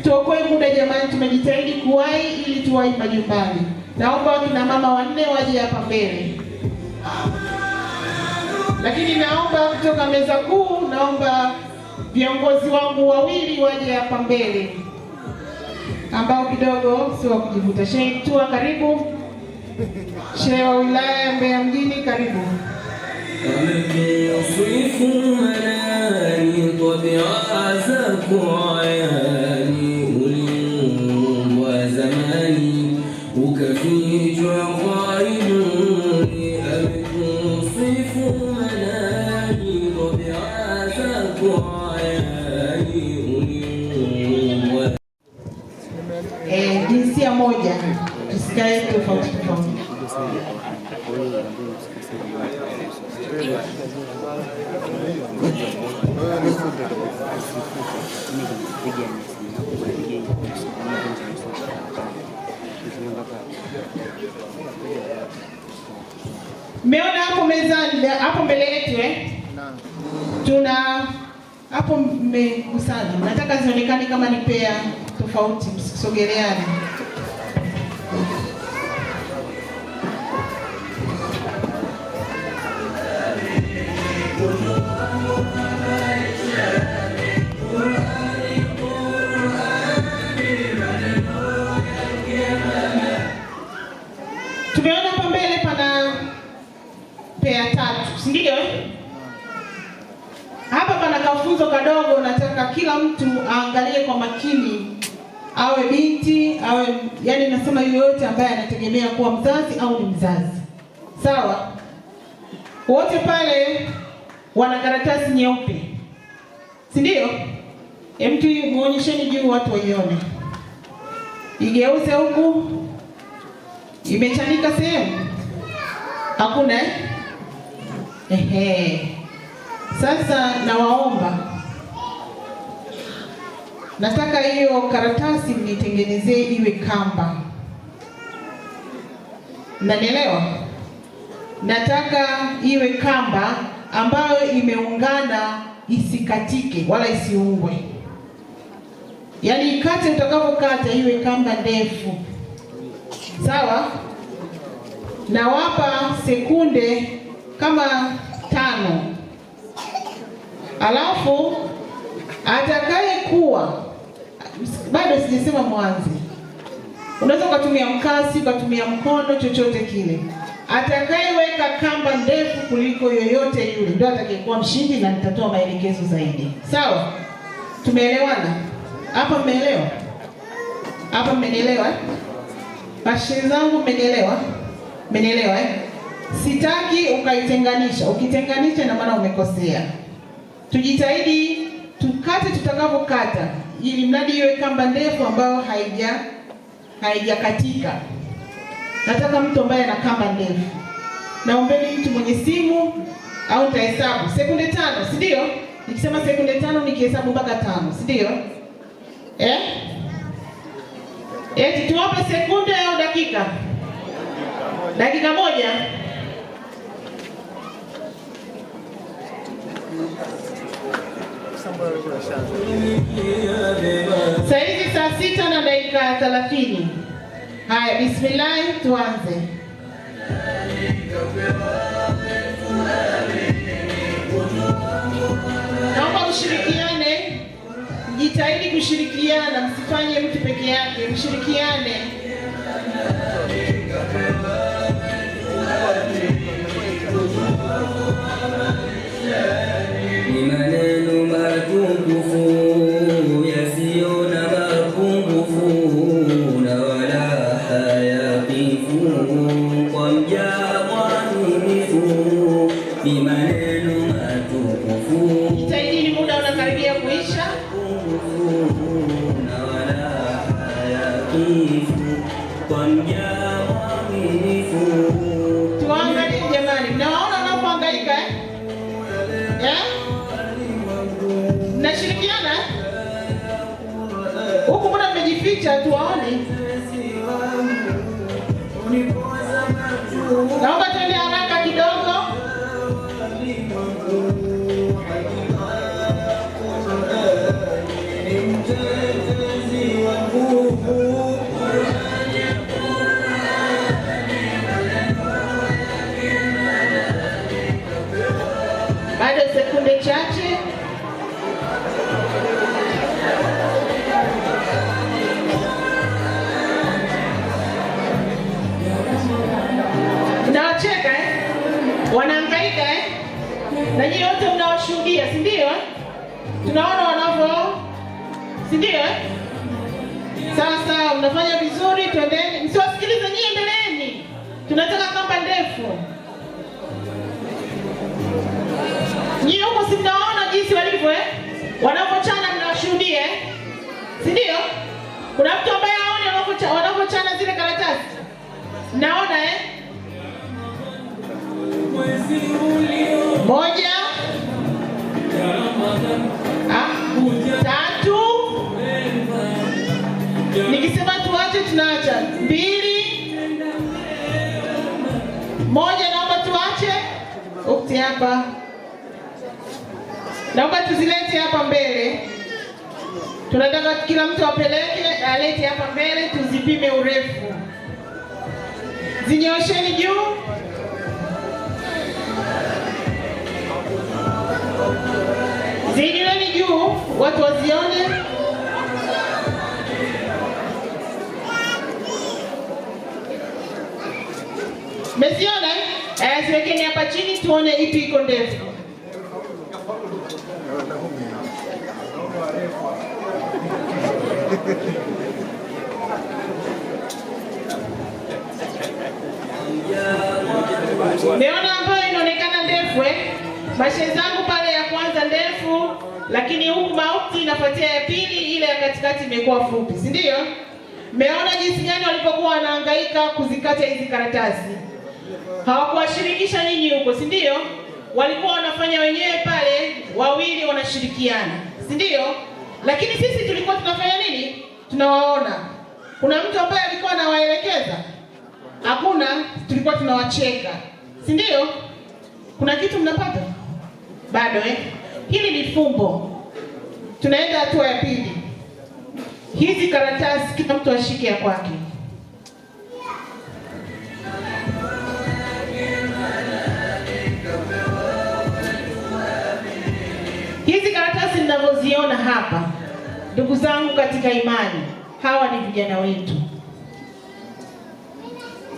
Tuokoe muda jamani, tumejitahidi kuwahi ili tuwahi majumbani. Naomba wakina mama wanne waje hapa mbele. Lakini naomba kutoka meza kuu, naomba viongozi wangu wawili waje hapa mbele, ambao kidogo si wa kujivuta. Shehe Mtua, karibu. Shehe wa wilaya ya Mbeya mjini, karibu. Jinsia moja, tusikae tofauti tofauti. Mmeona hapo mezani, hapo mbele yetu tuna hapo mmekusanya. Nataka zionekane kama ni pea tofauti, msisogeleane. Tumeona hapa mbele pana pea tatu, si ndio? Hapa pana kafunzo kadogo, nataka kila mtu aangalie kwa makini, awe binti, awe yani nasema yoyote ambaye anategemea kuwa mzazi au ni mzazi. Sawa? Wote pale wana karatasi nyeupe, si ndio? Mtu muonyesheni juu watu waione. Igeuze huku. Imechanika sehemu? Hakuna Sasa nawaomba, nataka hiyo karatasi mnitengenezee iwe kamba. Mnanielewa? Nataka iwe kamba ambayo imeungana, isikatike wala isiungwe. Yaani ikate utakapokata iwe kamba ndefu. Sawa? Nawapa sekunde kama 5. Alafu atakaye kuwa, bado sijasema mwanzi, unaweza kutumia mkasi, kutumia mkono, chochote kile. Atakayeweka kamba ndefu kuliko yoyote yule ndio atakayekuwa mshindi, na nitatoa maelekezo zaidi. Sawa? Tumeelewana? Hapa mmeelewa? Hapa mmenielewa? Bashiri zangu mmenielewa? Mmenielewa Sitaki ukaitenganisha. Ukitenganisha na maana umekosea. Tujitahidi tukate tutakapokata, ili mradi iwe kamba ndefu ambayo haijakatika. Nataka mtu ambaye ana kamba ndefu. Naombeni mtu mwenye simu, au nitahesabu sekunde 5, si ndio? Nikisema sekunde 5 nikihesabu mpaka 5, si ndio? Tuwape sekunde au dakika? Dakika moja. Sasa hivi saa 6 na dakika 30. Haya, bismillah, tuanze. Naomba mshirikiane, jitahidi kushirikiana, msifanye mtu peke yake, mshirikiane. Ni maneno matukufu yasiyo na mapungufu na wala hayakifu kwa mja mwaminifu. Ni maneno matukufu, jitahidi, muda unakaribia kuisha, na wala hayakifu kwa mja mwaminifu. Tuangalie jamani, mnaona wanapohangaika Nashirikiana huku, mbona mmejificha tuwaone? Naomba twende haraka kidogo. Bado sekunde chache. Na nyinyi wote mnawashuhudia, si ndio? Tunaona wanavyo, si ndio? Sasa mnafanya vizuri, twendeni. Msiwasikilize nyinyi, endeleeni. Tunataka kamba ndefu. Nyinyi huko si mnaona jinsi walivyo wanavyochana, mnawashuhudia si ndio? Kuna mtu ambaye aone wanavyochana zile karatasi? Mnaona Moja, tatu. Nikisema tuache tunaacha. 2, 1, naomba tuache. Ukti hapa. Naomba tuzilete hapa mbele. Tunataka kila mtu alete hapa mbele, tuzipime urefu. Zinyosheni juu. Zinyoleni juu, watu wazione. Mesiona? Ziwekeni hapa chini tuone ipi iko ndefu. Meona ambayo inaonekana ndefu Mashe zangu pale ya kwanza ndefu, lakini huku mauti inafuatia ya pili, ile ya katikati imekuwa fupi, si ndio? Meona jinsi gani walipokuwa wanahangaika kuzikata hizi karatasi. Hawakuwashirikisha nyinyi huko, si ndio? Walikuwa wanafanya wenyewe pale, wawili wanashirikiana, si ndio? Lakini sisi tulikuwa tunafanya nini? Tunawaona. Kuna mtu ambaye alikuwa anawaelekeza? Hakuna, tulikuwa tunawacheka. Si ndio? Kuna kitu mnapata? Bado Hili ni fumbo. Tunaenda hatua ya pili. Hizi karatasi kila mtu ashike ya kwake. Hizi karatasi mnavyoziona hapa, ndugu zangu katika imani, hawa ni vijana wetu.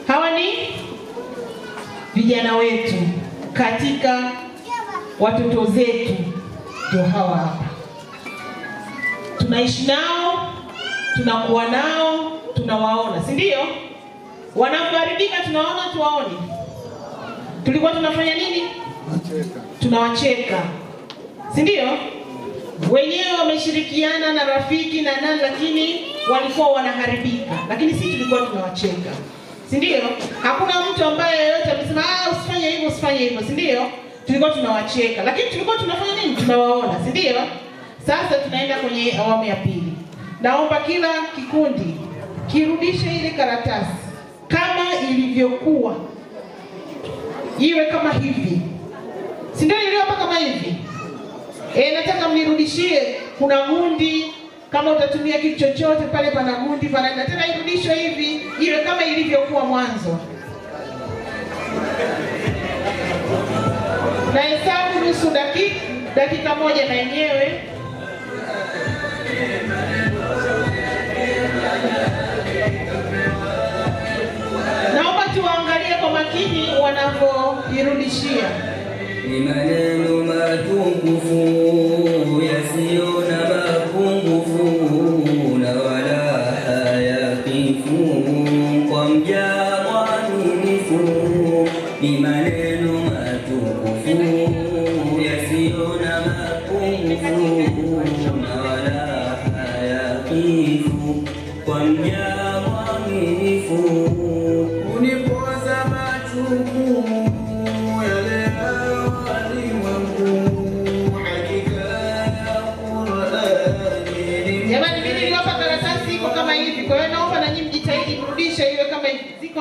Hawa ni vijana wetu katika watoto zetu, ndio hawa hapa. Tunaishi nao, tunakuwa nao, tunawaona, si ndio? Wanapoharibika tunaona, tuwaone. Tulikuwa tunafanya nini? Tunawacheka, si ndio? Wenyewe wameshirikiana na rafiki na nani, lakini walikuwa wanaharibika, lakini sisi tulikuwa tunawacheka, si ndio? Hakuna mtu ambaye yeyote amesema usifanye hivyo, usifanye hivyo, si ndio? Tulikuwa tunawacheka, lakini tulikuwa tunafanya nini? Tunawaona, si ndio? Sasa tunaenda kwenye awamu ya pili. Naomba kila kikundi kirudishe ile karatasi kama ilivyokuwa, iwe kama hivi, si ndio? Iliyo hapa kama hivi. Nataka mnirudishie. Kuna gundi, kama utatumia kitu chochote pale, pana gundi pana, na tena irudishwe hivi, iwe kama ilivyokuwa mwanzo. Na hesabu nusu dakika moja na yenyewe. Naomba tuangalie kwa makini wanavyoirudishia. Ni maneno matukufu yasiyo na mapungufu na wala hayakifu kwa mja mwaminifu. Ni maneno matukufu yasiyo na mapungufu na wala hayakifu kwa mja mwaminifu. Unipoza majukumu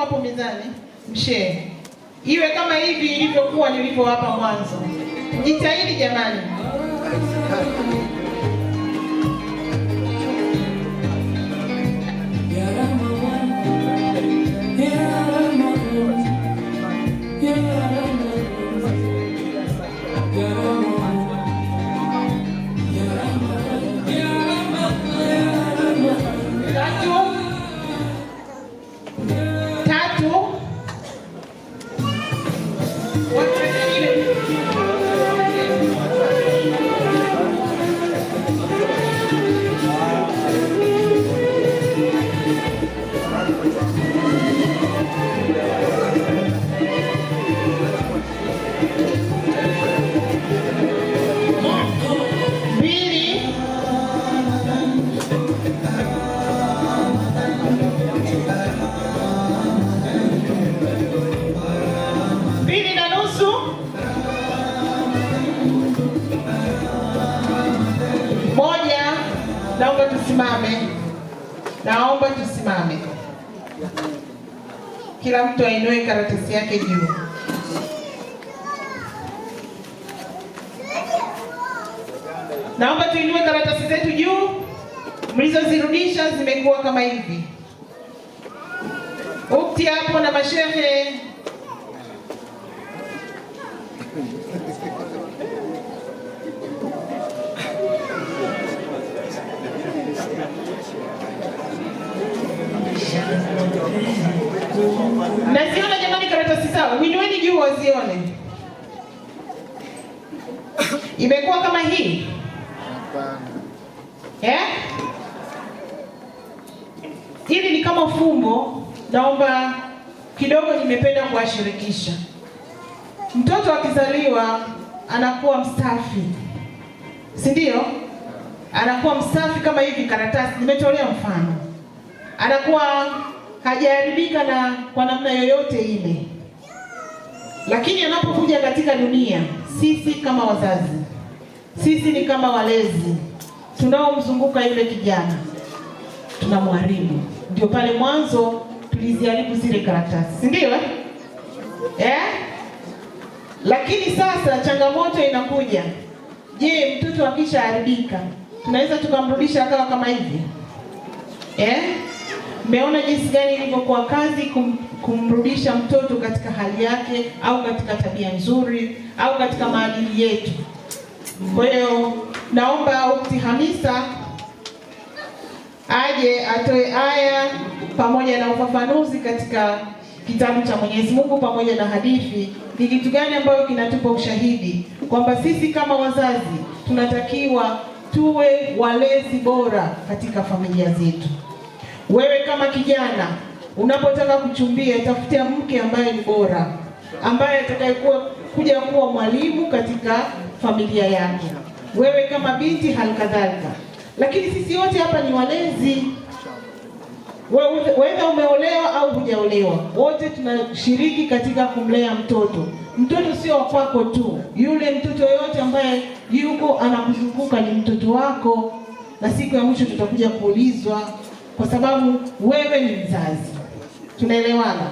hapo mezani, mshare. Iwe kama hivi ilivyokuwa nilivyowapa mwanzo. Jitahidi jamani. Moja, naomba tusimame. Naomba tusimame. Kila mtu ainue karatasi yake juu. Naomba tuinue karatasi zetu juu. Mlizozirudisha zimekuwa kama hivi. Ukti hapo na mashehe. Naziona jamani karatasi zao. Inueni juu wazione. Imekuwa kama hii. Hili ni kama fumbo. Naomba kidogo, nimependa kuwashirikisha. Mtoto akizaliwa anakuwa msafi, si ndio? Anakuwa msafi kama hivi karatasi, nimetolea mfano. Anakuwa hajaharibika na kwa namna yoyote ile. Lakini anapokuja katika dunia, sisi kama wazazi, sisi ni kama walezi tunaomzunguka yule kijana, tunamharibu. Ndio pale mwanzo tuliziharibu zile karatasi, si ndio? Lakini sasa changamoto inakuja. Je, mtoto akishaharibika tunaweza tukamrudisha akawa kama hivi? Mmeona jinsi gani ilivyokuwa kazi kumrudisha mtoto katika hali yake, au katika tabia nzuri, au katika maadili yetu. Kwa hiyo naomba Ukti Hamisa aje atoe aya pamoja na ufafanuzi katika kitabu cha Mwenyezi Mungu pamoja na hadithi. Ni kitu gani ambayo kinatupa ushahidi kwamba sisi kama wazazi tunatakiwa tuwe walezi bora katika familia zetu. Wewe kama kijana unapotaka kuchumbia, tafutia mke ambaye ni bora, ambaye atakayekuwa kuja kuwa mwalimu katika familia yako. Wewe kama binti halikadhalika. Lakini sisi wote hapa ni walezi. Wewe umeolewa au hujaolewa, wote tunashiriki katika kumlea mtoto. Mtoto sio wako tu. Yule mtoto yote ambaye yuko anakuzunguka ni mtoto wako, na siku ya mwisho tutakuja kuulizwa, kwa sababu wewe ni mzazi. Tunaelewana?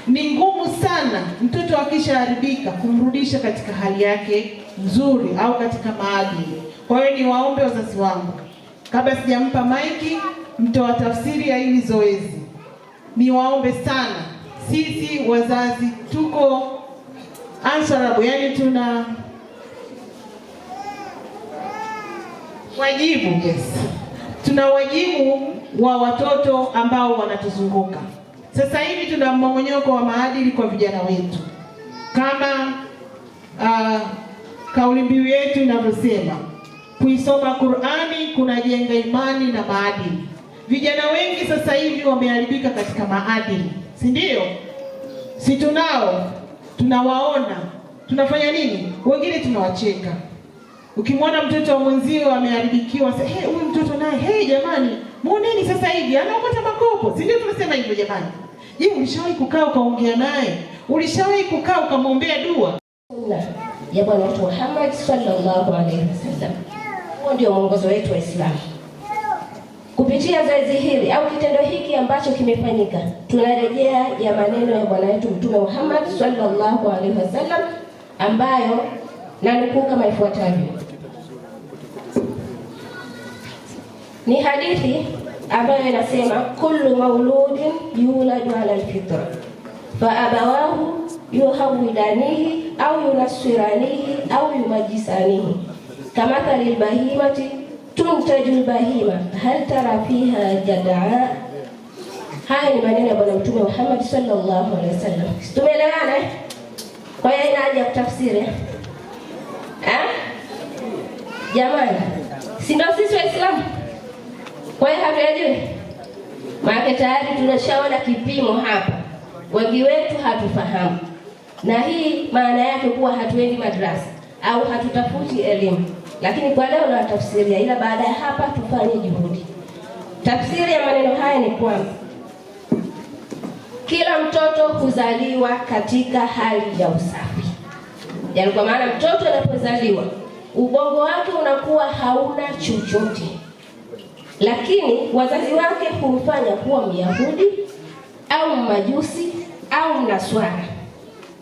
Ni ngumu sana mtoto akishaharibika kumrudisha katika hali yake nzuri au katika maadili. Kwa hiyo niwaombe wazazi wangu, kabla sijampa maiki mtoa tafsiri ya hili zoezi, niwaombe sana, sisi wazazi tuko answerable, yani tuna wajibu. Tuna wajibu wa watoto ambao wanatuzunguka. Sasa hivi tuna mmomonyoko wa maadili kwa vijana wetu. Kama kauli mbiu yetu inavyosema, kuisoma Qur'ani kunajenga imani na maadili. Vijana wengi sasa hivi wameharibika katika maadili, si ndio? Si tunao, tunawaona, tunafanya nini? Wengine tunawacheka. Ukimwona mtoto wa mwenzio ameharibikiwa, sasa huyu mtoto naye, jamani, muoneni sasa hivi anaokota makopo. Si ndio tunasema hivyo jamani? Je, ulishawahi kukaa ukaongea naye? Ulishawahi kukaa ukamwombea dua? Ya Bwana wetu Muhammad sallallahu alaihi wasallam. Huo ndio mwongozo wetu wa Uislamu. Kupitia zoezi hili au kitendo hiki ambacho kimefanyika, tunarejea ya maneno ya Bwana wetu Mtume Muhammad sallallahu alaihi wasallam, ambayo nanukuu kama ifuatavyo. Ni hadithi ambayo inasema, kullu mauludin yuladu ala alfitra fa abawahu yuhawidanihi au yunasiranihi au yumajisanihi kamathali albahimati tuntaju albahima hal tara fiha jadaa. Haya ni maneno ya Bwana Mtume Muhammad sallallahu alaihi wasallam. Tumeelewana? Kwa hiyo ina haja ya kutafsiri. Jamani, si ndio sisi Waislamu? Kwa hiyo hatujui. Maana tayari tunashaona kipimo hapa. Wengi wetu hatufahamu. Na hii maana yake kuwa hatuendi madrasa au hatutafuti elimu. Lakini kwa leo na tafsiria, ila baada ya hapa tufanye juhudi. Tafsiri ya maneno haya ni kwamba kila mtoto huzaliwa katika hali ya usafi. Yaani kwa maana mtoto anapozaliwa ubongo wake unakuwa hauna chochote, lakini wazazi wake humfanya kuwa Myahudi au Mmajusi au Mnaswara,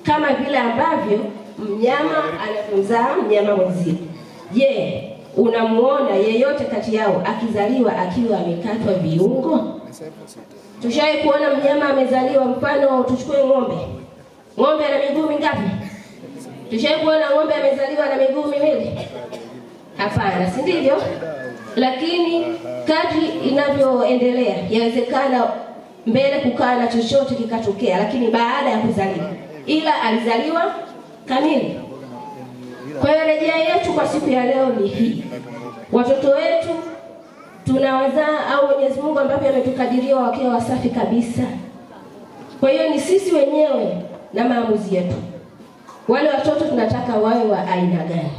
kama vile ambavyo mnyama anavyomzaa mnyama mwenzie. Je, unamuona yeyote kati yao akizaliwa akiwa amekatwa viungo? Tushawahi kuona mnyama amezaliwa, mfano tuchukue ng'ombe. Ng'ombe ana miguu mingapi? Tushawahi kuona ng'ombe amezaliwa na miguu miwili? Hapana, si ndivyo? Lakini kadri inavyoendelea yawezekana mbele kukaa na chochote kikatokea, lakini baada ya kuzaliwa, ila alizaliwa kamili. Kwa hiyo rejea yetu kwa siku ya leo ni hii: watoto wetu tunawazaa au Mwenyezi Mungu ambavyo ametukadiria wakiwa wasafi kabisa. Kwa hiyo ni sisi wenyewe na maamuzi yetu. Wale watoto tunataka wawe wa aina gani?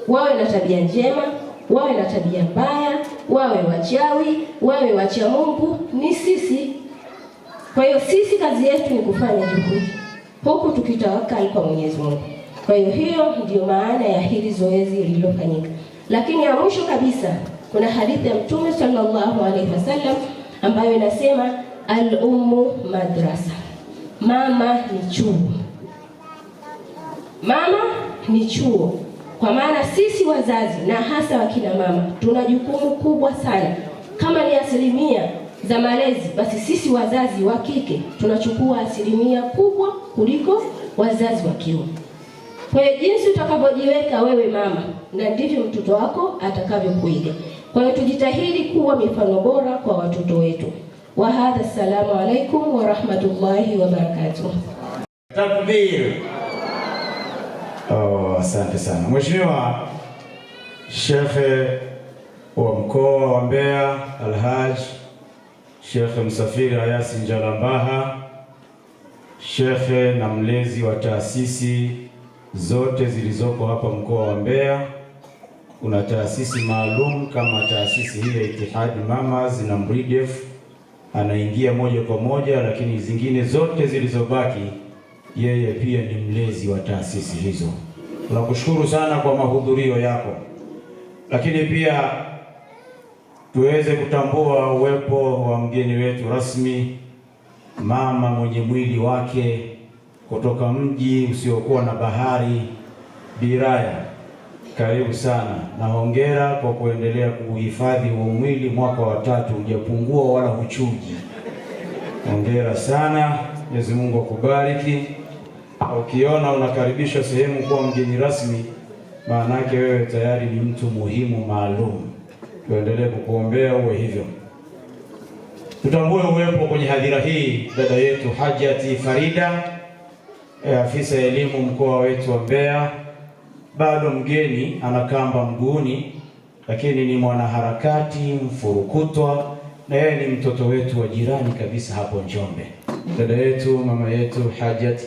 Wawe na tabia njema, wawe na tabia mbaya, wawe wachawi, wawe wacha Mungu, ni sisi. Kwa hiyo sisi kazi yetu ni kufanya juhudi huku tukitawakali kwa Mwenyezi Mungu. Kwa hiyo ndio maana ya hili zoezi lililofanyika. Lakini ya mwisho kabisa, kuna hadithi ya Mtume sallallahu alaihi wasallam ambayo inasema al-ummu madrasa, mama ni chuo. Mama ni chuo, kwa maana sisi wazazi na hasa wakina mama tuna jukumu kubwa sana. Kama ni asilimia za malezi, basi sisi wazazi wa kike tunachukua asilimia kubwa kuliko wazazi wa kiume. Kwa hiyo jinsi utakavyojiweka wewe mama, na ndivyo mtoto wako atakavyokuiga. Kwa hiyo tujitahidi kuwa mifano bora kwa watoto wetu. Wa hadha, assalamu alaikum wa rahmatullahi wa barakatuh. Takbir. Asante sana Mheshimiwa Shekhe wa mkoa wa Mbeya Alhaji Shekhe Msafiri Hayasi Njalambaha, shekhe na mlezi wa taasisi zote zilizoko hapa mkoa wa Mbeya. Kuna taasisi maalum kama taasisi hii ya Ittihad Mamas na Mridef anaingia moja kwa moja, lakini zingine zote zilizobaki yeye pia ni mlezi wa taasisi hizo. Tunakushukuru sana kwa mahudhurio yako, lakini pia tuweze kutambua uwepo wa mgeni wetu rasmi, mama mwenye mwili wake kutoka mji usiokuwa na bahari, Biraya. Karibu sana na hongera kwa kuendelea kuhifadhi huo mwili, mwaka wa 3 hujapungua wala huchuji. Hongera sana, Mwenyezi Mungu akubariki. Ukiona unakaribishwa sehemu kuwa mgeni rasmi, maana yake wewe tayari ni mtu muhimu maalum. Tuendelee kukuombea uwe hivyo. Tutambue uwepo kwenye hadhira hii dada yetu Hajati Farida, afisa elimu mkoa wetu wa Mbeya. Bado mgeni, anakamba mguuni, lakini ni mwanaharakati mfurukutwa, na yeye ni mtoto wetu wa jirani kabisa hapo Njombe. Dada yetu, mama yetu Hajati,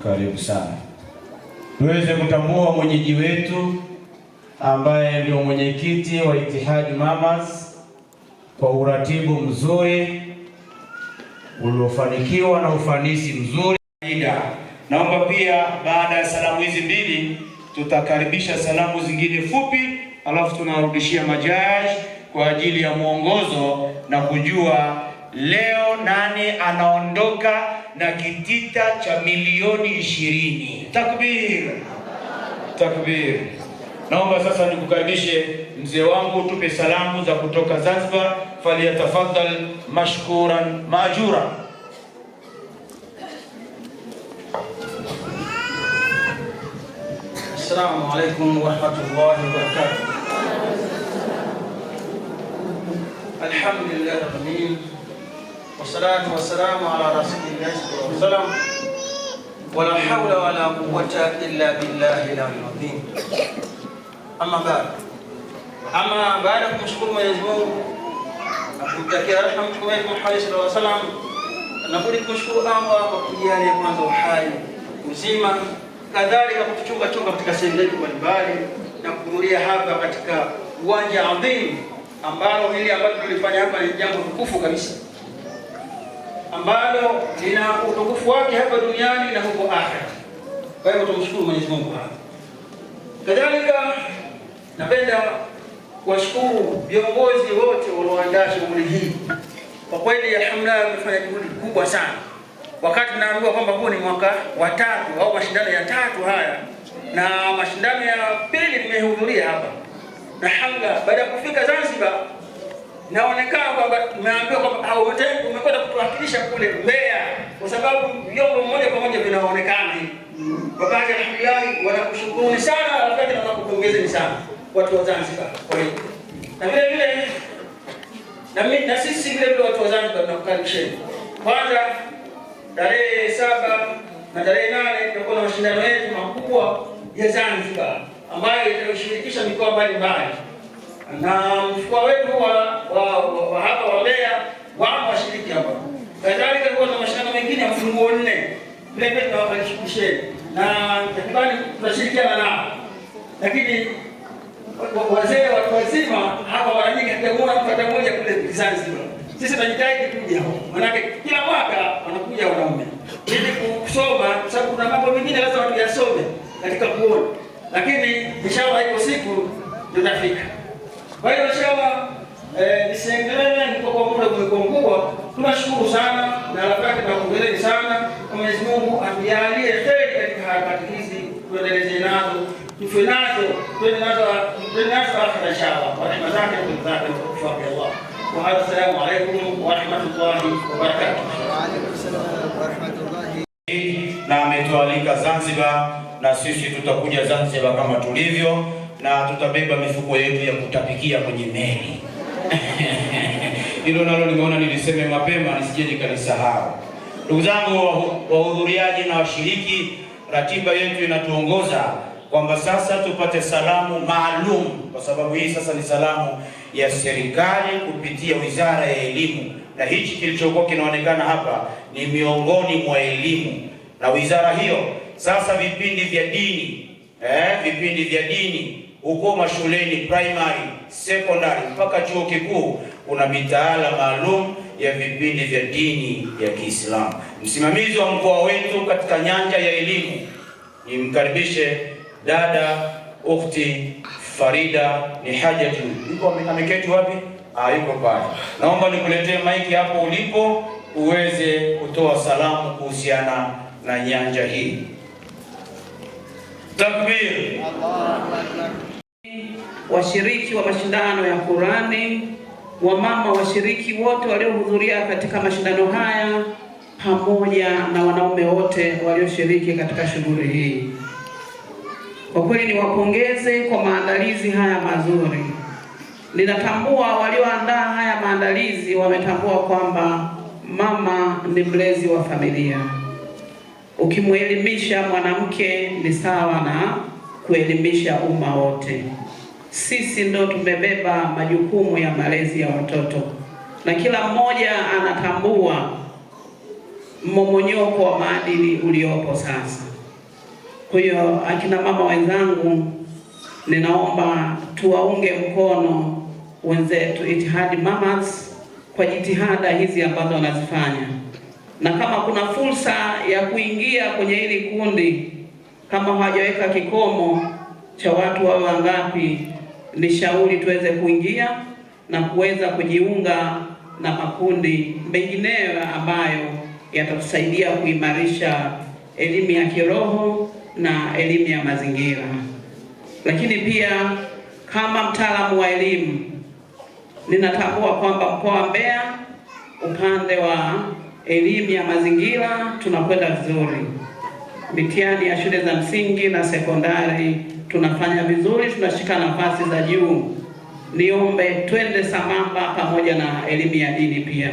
karibu sana. Tuweze kutambua mwenyeji wetu ambaye ndio mwenyekiti wa Ittihad Mamas kwa uratibu mzuri uliofanikiwa na ufanisi mzuri. Naomba pia baada ya salamu hizi mbili tutakaribisha salamu zingine fupi, alafu tunarudishia majaji kwa ajili ya mwongozo na kujua leo nani anaondoka na kitita cha milioni 20. Takbir. Takbir. Naomba sasa nikukaribishe mzee wangu, tupe salamu za kutoka Zanzibar. Faliyatafadhal mashkuran maajura. Assalamu alaikum wa rahmatullahi wa barakatuh. Alhamdulillah rabbil alamin. Wassalatu wassalamu ala rasulillahi sallallahu alaihi wasallam. Wala hawla wala quwwata illa billahi al-azim. Amma baada ya kumshukuru Mwenyezi Mungu na kumtakia rehema Mtume Muhammad sallallahu alaihi wasallam, napenda kumshukuru Allah kwa kujalia kwanza uhai uzima, kadhalika kutuchunga katika sehemu zetu mbalimbali na kuhudhuria hapa katika uwanja adhim ambalo tulifanya hapa ni jambo tukufu kabisa, ambalo lina utukufu wake hapa duniani na huko akhera. Kwa hivyo tumshukuru Mwenyezi Mungu hapa. Kadhalika napenda kuwashukuru viongozi wote walioandaa shughuli hii. Kwa kweli alhamdulillah wamefanya juhudi kubwa sana. Wakati naambiwa kwamba huu ni mwaka wa 3 au mashindano ya 3 haya, na mashindano ya pili nimehudhuria hapa, na alhamdulillah baada ya kufika Zanzibar naonekana kwamba tumeambiwa kwamba hao wote umekwenda kutuwakilisha kule Mbeya, kwa sababu vyombo moja kwa moja vinaonekana hivi. Wakati alhamdulillah wanakushukuruni sana, wakati na nakupongezeni sana watu wa Zanzibar. Kwa hiyo na vile vile na sisi vile vile watu wa Zanzibar tunakukaribisheni. Kwanza tarehe 7 na tarehe 8 tutakuwa na mashindano yetu makubwa ya Zanzibar ambayo itashirikisha mikoa mbalimbali, na mkoa wetu wa hapa wa Mbeya wao washiriki hapa. Kadhalika kuna na mashindano mengine ya mfunguo 4 vile vile tunawakaribisheni, na takribani tutashirikiana nao, lakini wazee watu wazima hapa mara nyingi hatamuona mtu hata mmoja kule Zanzibar. Sisi tunajitahidi kuja hapo, maana kila mwaka wanakuja wanaume ili kusoma, kwa sababu kuna mambo mengine lazima watu yasome katika kuona, lakini inshallah iko siku tutafika. Kwa hiyo inshallah nisiendelee, niko kwa muda umepungua. Tunashukuru sana na harakati na kuongeleni sana. Mwenyezi Mungu atujalie heri katika harakati hizi, tuendelee nazo, tufe nazo, twende nazo akhira inshallah, kwa rehema zake na zake kwa Allah. Wa hadha, assalamu alaykum wa rahmatullahi wa barakatuh. Wa alaykum assalam wa rahmatullahi. Na ametualika Zanzibar, na sisi tutakuja Zanzibar kama tulivyo, na tutabeba mifuko yetu ya kutapikia kwenye meli. Hilo nalo nimeona niliseme mapema nisije nikalisahau. Ndugu zangu wahudhuriaji na washiriki, ratiba yetu inatuongoza kwamba sasa tupate salamu maalum, kwa sababu hii sasa ni salamu ya serikali kupitia Wizara ya Elimu, na hichi kilichokuwa kinaonekana hapa ni miongoni mwa elimu na wizara hiyo. Sasa vipindi vya dini huko mashuleni primary, secondary mpaka chuo kikuu kuna mitaala maalum ya vipindi vya dini ya Kiislamu. Msimamizi wa mkoa wetu katika nyanja ya elimu, nimkaribishe dada ukhti Farida ni Hajatu. Yuko ameketi wapi? Yuko pale. Naomba nikuletee maiki hapo ulipo uweze kutoa salamu kuhusiana na nyanja hii. Takbir. Allahu Akbar. Washiriki wa mashindano ya Qur'ani, wamama washiriki wote waliohudhuria katika mashindano haya, pamoja na wanaume wote walioshiriki katika shughuli hii. Kwa kweli niwapongeze kwa maandalizi haya mazuri. Ninatambua walioandaa haya maandalizi wametambua kwamba mama ni mlezi wa familia. Ukimwelimisha mwanamke ni sawa na kuelimisha umma wote. Sisi ndo tumebeba majukumu ya malezi ya watoto, na kila mmoja anatambua mmomonyoko wa maadili uliopo sasa. Kwa hiyo akina mama wenzangu, ninaomba tuwaunge mkono wenzetu Ittihad Mamas kwa jitihada hizi ambazo wanazifanya, na kama kuna fursa ya kuingia kwenye hili kundi, kama hawajaweka kikomo cha watu wawe wangapi, ni shauri tuweze kuingia na kuweza kujiunga na makundi mengineyo ambayo yatatusaidia kuimarisha elimu ya kiroho na elimu ya mazingira. Lakini pia kama mtaalamu wa elimu, ninatambua kwamba mkoa wa Mbeya upande wa elimu ya mazingira tunakwenda vizuri. Mitihani ya shule za msingi na sekondari tunafanya vizuri, tunashika nafasi za juu. Niombe twende sambamba pamoja na elimu ya dini pia.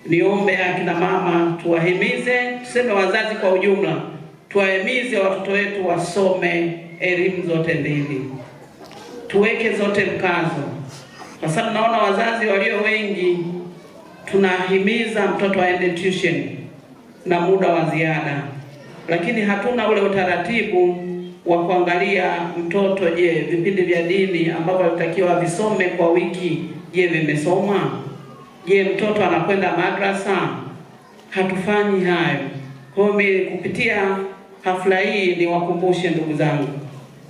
Niombe akina mama tuwahimize, tuseme wazazi kwa ujumla, tuwahimize watoto wetu wasome elimu zote mbili. Tuweke zote mkazo. Kwa sababu naona wazazi walio wengi tunahimiza mtoto aende tuition na muda wa ziada, lakini hatuna ule utaratibu wa kuangalia mtoto, je, vipindi vya dini ambavyo alitakiwa visome kwa wiki, je, vimesoma? Je, mtoto anakwenda madrasa? Hatufanyi hayo. Kwa hiyo kupitia hafla hii niwakumbushe ndugu zangu,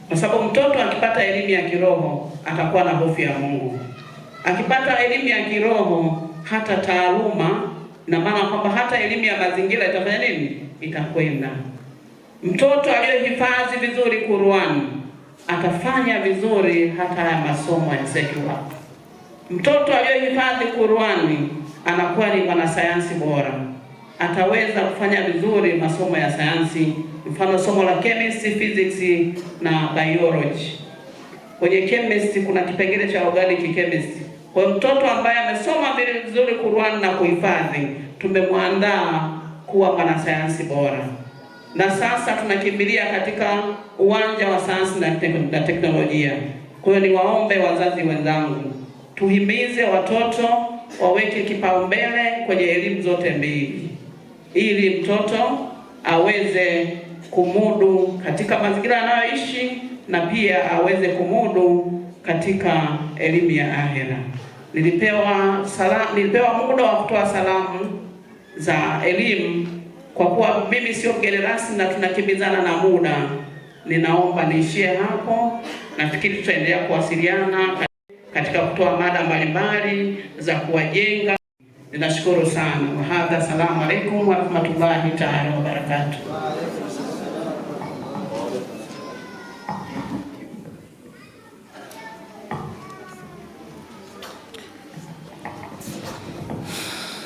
kwa sababu mtoto akipata elimu ya kiroho atakuwa na hofu ya Mungu. Akipata elimu ya kiroho hata taaluma, na maana kwamba hata elimu ya mazingira itafanya nini? Itakwenda. Mtoto aliyohifadhi vizuri Qur'an atafanya vizuri hata haya masomo ya secular. Mtoto aliyohifadhi Qur'an anakuwa ni mwanasayansi bora, ataweza kufanya vizuri masomo ya sayansi, mfano somo la chemistry, physics na biology. Kwenye chemistry kuna kipengele cha organic chemistry. Kwa mtoto ambaye amesoma vizuri Qur'an na kuhifadhi, tumemwandaa kuwa mwanasayansi bora. Na sasa tunakimbilia katika uwanja wa sayansi na teknolojia. Kwa hiyo niwaombe wazazi wenzangu, tuhimize watoto waweke kipaumbele kwenye elimu zote mbili, ili mtoto aweze kumudu katika mazingira anayoishi na pia aweze kumudu katika elimu ya akhera. Nilipewa muda wa kutoa salamu za elimu. Kwa kuwa mimi sio mgeni rasmi na tunakimbizana na muda, ninaomba niishie hapo. Nafikiri tutaendelea kuwasiliana katika kutoa mada mbalimbali za kuwajenga. Ninashukuru sana. Wahadha, assalamu alaikum wa rahmatullahi ta'ala wa barakatuh.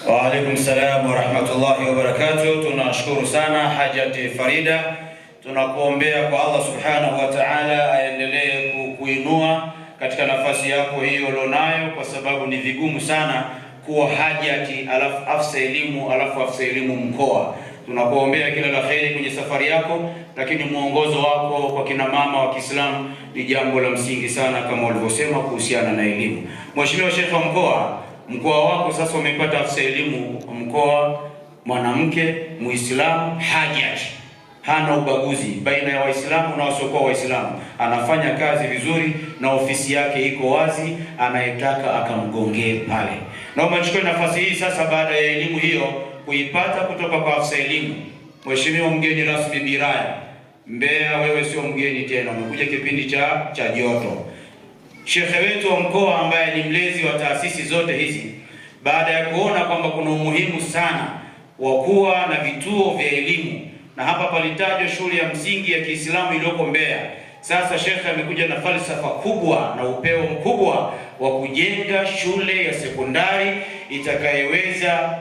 Wa alaikum salam wa rahmatullahi wa barakatuh. Tunashukuru sana Hajati Farida, tunakuombea kwa Allah subhanahu wa ta'ala aendelee kukuinua katika nafasi yako hiyo ulionayo, kwa sababu ni vigumu sana kuwa Hajati alafu afisa elimu mkoa. Tunakuombea kila la kheri kwenye safari yako, lakini muongozo wako kwa kina mama wa Kiislamu ni jambo la msingi sana kama ulivyosema kuhusiana na elimu. Mheshimiwa Sheikh wa mkoa wako sasa umepata afisa elimu mkoa mwanamke Muislamu Hajati. Hana ubaguzi baina ya Waislamu na wasiokuwa Waislamu. Anafanya kazi vizuri na ofisi yake iko wazi, anayetaka akamgongee pale. Naomba nichukue nafasi hii sasa, baada ya elimu hiyo kuipata kutoka kwa afisa elimu, Mheshimiwa mgeni rasmi Biraya Mbeya, wewe sio mgeni tena, umekuja kipindi cha joto. Shekhe wetu wa mkoa ambaye ni mlezi wa taasisi zote hizi, baada ya kuona kwamba kuna umuhimu sana wa kuwa na vituo vya elimu, na hapa palitajwa shule ya msingi ya Kiislamu iliyoko Mbeya. Sasa shekhe amekuja na falsafa kubwa na upeo mkubwa wa kujenga shule ya sekondari itakayeweza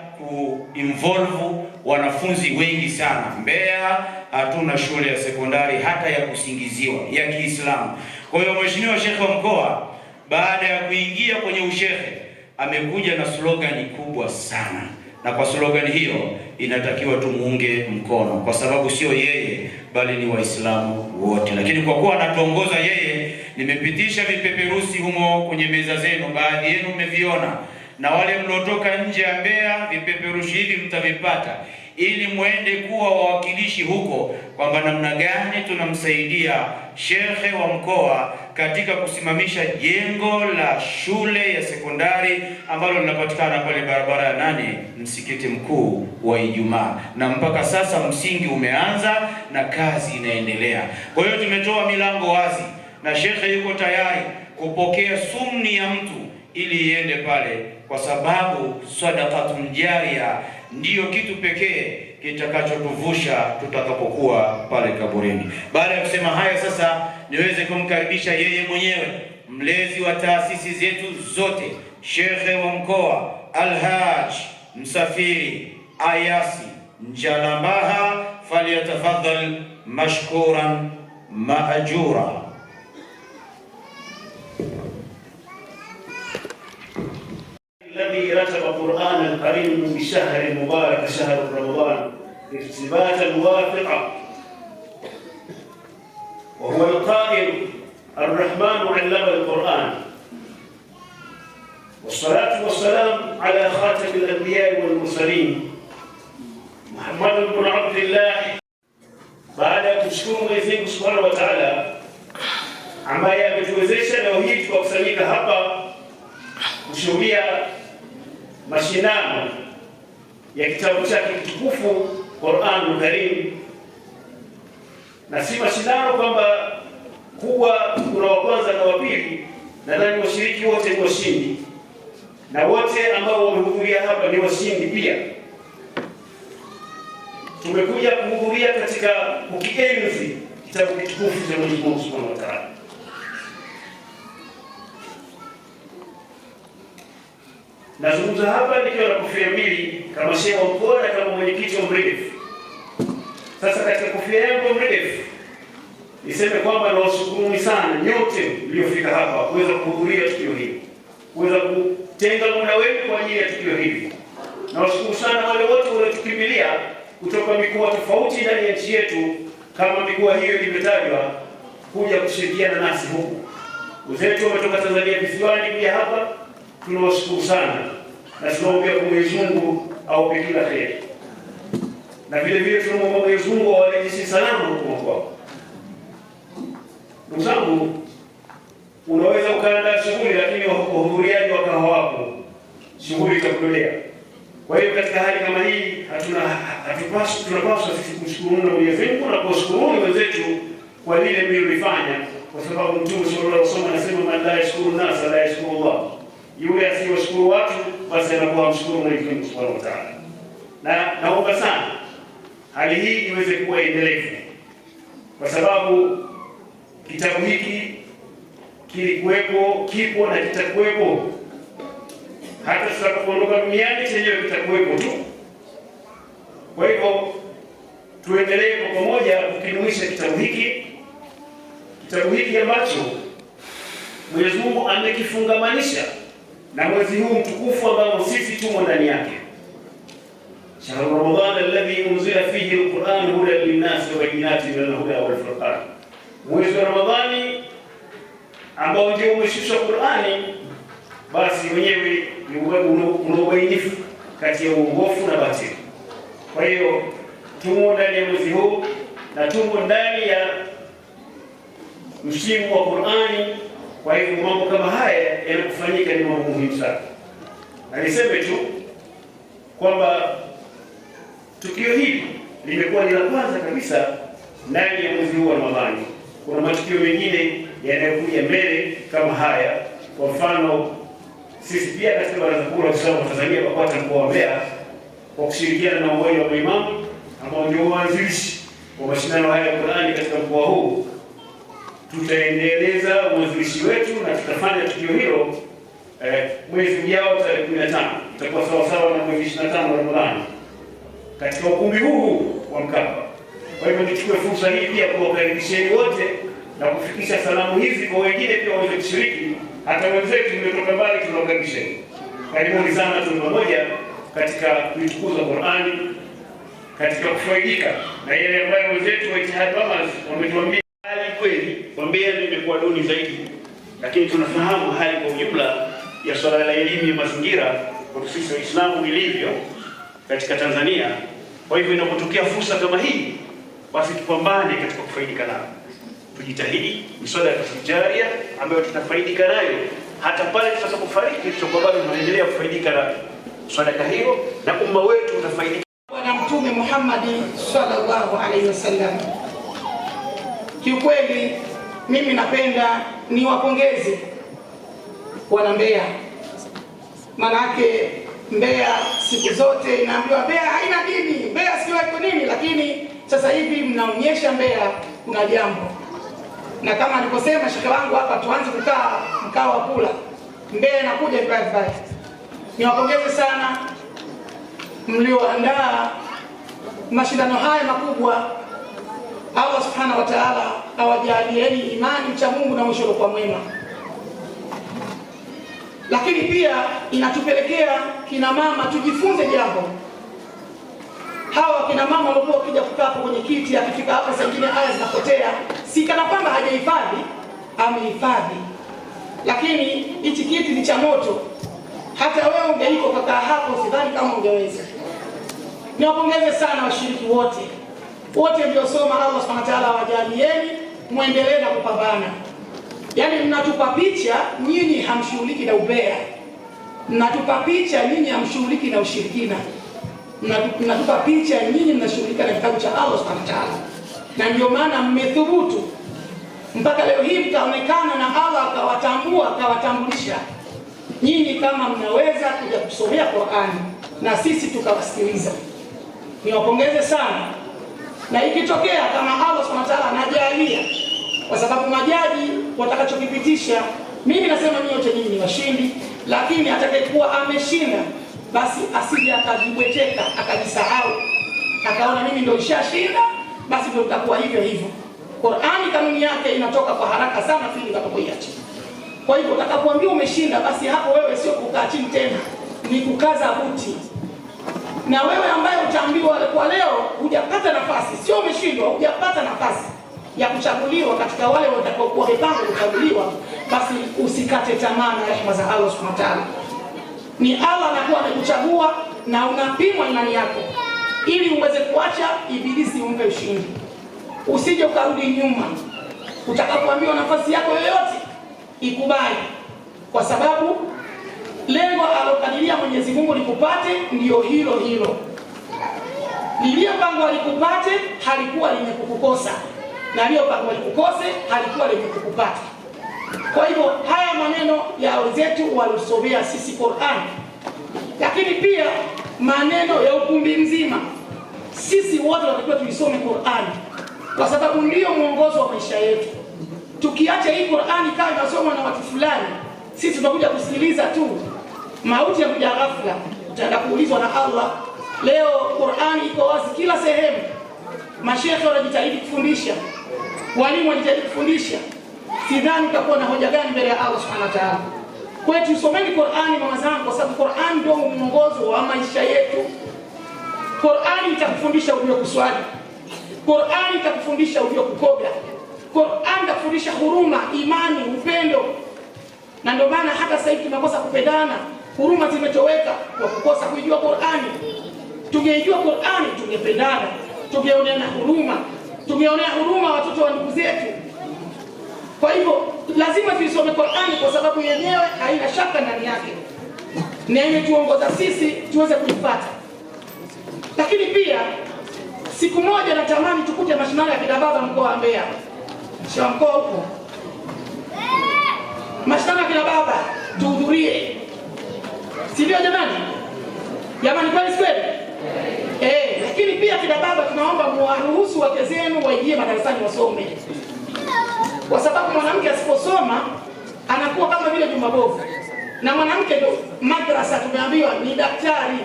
kuinvolve wanafunzi wengi sana. Mbeya hatuna shule ya sekondari hata ya kusingiziwa ya Kiislamu. Kwa hiyo Mheshimiwa Sheikh wa mkoa, baada ya kuingia kwenye ushehe, amekuja na slogan kubwa sana, na kwa slogan hiyo inatakiwa tumuunge mkono, kwa sababu sio yeye bali ni Waislamu wote. Lakini kwa kuwa anatuongoza yeye, nimepitisha vipeperusi humo kwenye meza zenu, baadhi yenu mmeviona, na wale mliotoka nje ya Mbeya vipeperushi hivi mtavipata, ili muende kuwa wawakilishi huko kwamba namna gani tunamsaidia shekhe wa mkoa katika kusimamisha jengo la shule ya sekondari ambalo linapatikana pale barabara ya 8, msikiti mkuu wa Ijumaa, na mpaka sasa msingi umeanza na kazi inaendelea. Kwa hiyo tumetoa milango wazi na shekhe yuko tayari kupokea sumni ya mtu ili iende pale, kwa sababu sadaqatun jaria ndiyo kitu pekee kitakachotuvusha tutakapokuwa pale kaburini. Baada ya kusema haya, sasa niweze kumkaribisha yeye mwenyewe mlezi wa taasisi zetu zote, shekhe wa mkoa Alhaj Msafiri Ayasi Njalambaha, falyatafadhal mashkuran maajura. الذي رتب القرآن الكريم بشهر مبارك شهر رمضان ارتباطا وافقا، وهو القائل الرحمن علم القرآن، والصلاة والسلام على خاتم الأنبياء والمرسلين محمد بن عبد الله. baada ya kushukuru Mwenyezi Mungu Subhanahu wa Ta'ala ambaye ametuwezesha leo hii tukakusanyika hapa kushuhudia mashindano ya kitabu chake kitukufu Qur'anul Karim, na si mashindano kwamba kuwa kuna wa kwanza na wa pili, nadhani washiriki wote ni washindi na wote ambao wamehudhuria hapa ni washindi pia. Tumekuja kuhudhuria katika kukienzi kitabu kitukufu cha Mwenyezi Mungu Subhanahu wa Ta'ala. Nazungumza hapa nikiwa na kofia mbili kama shehe wa mkoa na kama mwenyekiti wa MREDEF. Sasa katika kofia yangu ya MREDEF niseme kwamba nawashukuruni sana nyote mliofika hapa kuweza kuhudhuria tukio hili, kuweza kutenga muda wenu kwa ajili ya tukio hili. Nawashukuru sana wale wote waliotukimbilia kutoka mikoa tofauti ndani ya nchi yetu, kama mikoa hiyo ilivyotajwa, kuja kushirikiana nasi huku. Wenzetu wametoka Tanzania visiwani pia hapa, tunawashukuru sana na tunaombea kwa Mwenyezi Mungu awape kila heri, na vile vile tunamwomba Mwenyezi Mungu awarejeshe salama huko kwao. Ndugu zangu, unaweza ukaandaa shughuli lakini wahudhuriaji wakawa hawapo, shughuli itakudolea. Kwa hiyo katika hali kama hii tunapaswa sisi kumshukuru Mwenyezi Mungu na kuwashukuru wenzetu kwa lile mlilofanya, kwa sababu Mtume sallallahu alaihi wasallam anasema, man la yashkuru nas la yashkuru Allah, yule asiyewashukuru watu basi anakuwa hamshukuru Mwenyezi Mungu Subhanahu wa Ta'ala. Na naomba sana hali hii iweze kuwa endelevu, kwa sababu kitabu hiki kilikuwepo, kipo na kitakuwepo hata tutakapoondoka duniani, chenyewe kitakuwepo tu. Kwa hivyo tuendelee kwa pamoja kukidumisha kitabu hiki ambacho Mwenyezi Mungu amekifungamanisha na mwezi huu mtukufu ambao sisi tumo ndani yake. Shahru Ramadhan alladhi unzila fihi alquran hudan linnasi wa bayyinatin min alhuda wal furqan, mwezi wa Ramadhani ambao ndio umeshushwa Qur'ani, basi wenyewe ni ubainifu kati ya uongofu na batili. Kwa hiyo tumo ndani ya mwezi huu na tumo ndani ya msimu wa Qur'ani. Kwa hivyo mambo kama haya yanakufanyika ni mambo muhimu sana. Na niseme tu kwamba tukio hili limekuwa ni la kwanza kabisa ndani ya mwezi huu wa Ramadhani. Kuna matukio mengine yanayokuja mbele kama haya. Kwa mfano, sisi pia katika Baraza Kuu la Uislamu wa Tanzania BAKWATA mkoa wa Mbeya, kwa kushirikiana na umoja wa maimamu ambao ndio waanzilishi wa mashindano haya ya Qur'ani katika mkoa huu, tutaendeleza uanzilishi wetu na tutafanya tukio hilo mwezi ujao tarehe 15. Itakuwa sawa sawa na mwezi 25 wa Ramadhani katika ukumbi huu wa Mkapa. Kwa hivyo nichukue fursa hii pia kuwakaribisheni wote na kufikisha salamu hizi kwa wengine pia waweze kushiriki. Hata wenzetu mmetoka mbali, tunawakaribisheni. Karibuni sana, tu pamoja katika kuitukuza Qur'ani, katika kufaidika na yale ambayo wenzetu wa Ittihad Bamas wametuambia. Hali kweli kwa Mbeya ndio imekuwa duni zaidi, lakini tunafahamu hali kwa ujumla ya swala la elimu ya mazingira kwa sisi Waislamu ilivyo katika Tanzania. Kwa hivyo inapotokea fursa kama hii, basi tupambane katika kufaidika nayo. Tujitahidi, ni swala ya tijaria ambayo tutafaidika nayo hata pale tutakapofariki, tutakuwa bado tunaendelea kufaidika na sadaka hiyo na umma wetu utafaidika. Bwana Mtume Muhammad sallallahu alaihi wasallam. Kiukweli mimi napenda niwapongeze wana Mbeya, manake Mbeya siku zote inaambiwa Mbeya haina dini, Mbeya sio iko nini, lakini sasa hivi mnaonyesha Mbeya kuna jambo. Na kama aliposema shekhe wangu hapa, tuanze kukaa mkao wa kula, Mbeya inakuja vibaya. Niwapongeze sana mlioandaa mashindano haya makubwa. Allah subhanahu wa ta'ala awajalieni imani, cha Mungu na mwisho kwa mwema. Lakini pia inatupelekea kina mama tujifunze jambo. Hawa kina mama walikuwa wakija kukaa hapo kwenye kiti, akifika hapa saa nyingine aya zinapotea, si kana kwamba hajahifadhi, amehifadhi. Lakini hichi kiti ni cha moto. Hata wewe ungeiko kakaa hapo, sidhani kama ungeweza. Niwapongeze sana washiriki wote mliosoma. Allah subhanahu wa ta'ala awajalieni, muendelee na kupambana. Yaani mnatupa picha nyinyi hamshughuliki na ubea, mnatupa picha nyinyi hamshughuliki na ushirikina, mnatupa picha nyinyi mnashughulika na kitabu cha Allah subhanahu wa ta'ala. Na ndio maana mmethubutu mpaka leo hii mkaonekana na Allah akawatambua, akawatambulisha. Nyinyi kama mnaweza kuja kusomea Qur'ani na sisi tukawasikiliza, niwapongeze sana. Na ikitokea kama Allah Subhanahu wa ta'ala anajalia, kwa sababu majaji watakachokipitisha, mimi nasema nyote nyinyi ni washindi, lakini atakayekuwa ameshinda basi asije akajibweteka akajisahau akaona mimi ndio nishashinda, basi ndio itakuwa hivyo hivyo. Qur'ani kanuni yake inatoka kwa haraka sana pindi utakapoiacha. Kwa hivyo utakapoambiwa umeshinda, basi hapo wewe sio kukaa chini tena, ni kukaza buti. Na wewe ambaye utaambiwa kwa leo hujapata nafasi, sio umeshindwa, hujapata nafasi ya kuchaguliwa katika wale watakaokuwa wamepanga kuchaguliwa, basi usikate tamaa na rehema za Allah Subhanahu wa ta'ala. Ni Allah anakuwa amekuchagua na unapimwa imani yako ili uweze kuacha ibilisi umpe ushindi. Usije ukarudi nyuma. Utakapoambiwa nafasi yako yoyote, ikubali, kwa sababu lengo alokadiria Mwenyezi Mungu likupate ndio hilo hilo. Lililopangwa likupate halikuwa limekukosa, na lililopangwa likukose halikuwa limekukupata. Kwa hivyo haya maneno ya wenzetu walisomea sisi Qur'an, lakini pia maneno ya ukumbi mzima, sisi wote tunatakiwa tuisome Qur'an, kwa sababu ndio mwongozo wa maisha yetu. Tukiacha hii Qur'ani kama inasomwa na watu fulani, sisi tunakuja kusikiliza tu, mauti ya kuja ghafla, tutaenda kuulizwa na Allah. Leo Qur'ani iko wazi kila sehemu, mashehe wanajitahidi kufundisha, walimu wanajitahidi kufundisha. Sidhani tutakuwa na hoja gani mbele ya Allah Subhanahu wa ta'ala. Kwa hiyo tusomeni Qur'ani mama zangu, kwa sababu Qur'ani ndio mwongozo wa maisha yetu. Qur'ani itakufundisha ujue kuswali, Qur'ani itakufundisha ujue kukoga, Qur'ani itakufundisha huruma, imani, upendo. Na ndio maana hata sasa hivi tunakosa kupendana, huruma zimetoweka kwa kukosa kuijua Qur'ani. Tungeijua Qur'ani tungependana, tungeoneana huruma, tungeonea huruma watoto wa ndugu zetu. Kwa hivyo lazima tuisome Qur'ani, kwa sababu yenyewe haina shaka ndani yake na imetuongoza sisi tuweze kuifuata. Lakini pia siku moja natamani tukute mashindano ya kina baba mkoa wa Mbeya. Sio mkoa huko, mashindano ya kina baba tuhudhurie, si ndio jamani? Jamani, kweli kweli? Lakini pia kina baba tunaomba muwaruhusu wake zenu waingie madarasani wasome, kwa sababu mwanamke asiposoma anakuwa kama vile jumba bovu, na mwanamke ndo madrasa tumeambiwa ni daktari,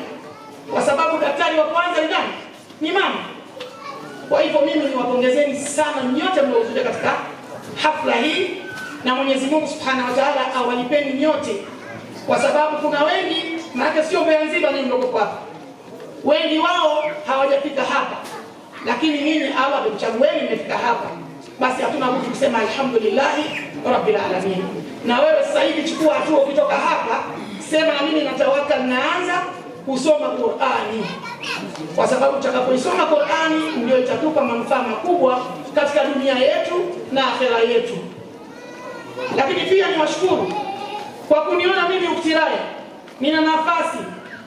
kwa sababu daktari wa kwanza ni nani? Ni mama. Kwa hivyo mimi niwapongezeni sana nyote mliohudhuria katika hafla hii, na Mwenyezi Mungu Subhanahu wa Ta'ala awalipeni nyote, kwa sababu kuna wengi, maana sio Mbeya nzima ni mdogo hapa, wengi wao hawajafika hapa, lakini nyinyi Allah amekuchagueni mmefika hapa, basi hatuna budi kusema alhamdulillah rabbil alamin. Na wewe sasa hivi chukua hatua, ukitoka hapa sema na mimi natawakal, naanza kusoma Qur'ani, kwa sababu tutakapoisoma Qur'ani ndio itatupa manufaa makubwa katika dunia yetu na akhera yetu. Lakini pia niwashukuru kwa kuniona mimi Uktirai nina nafasi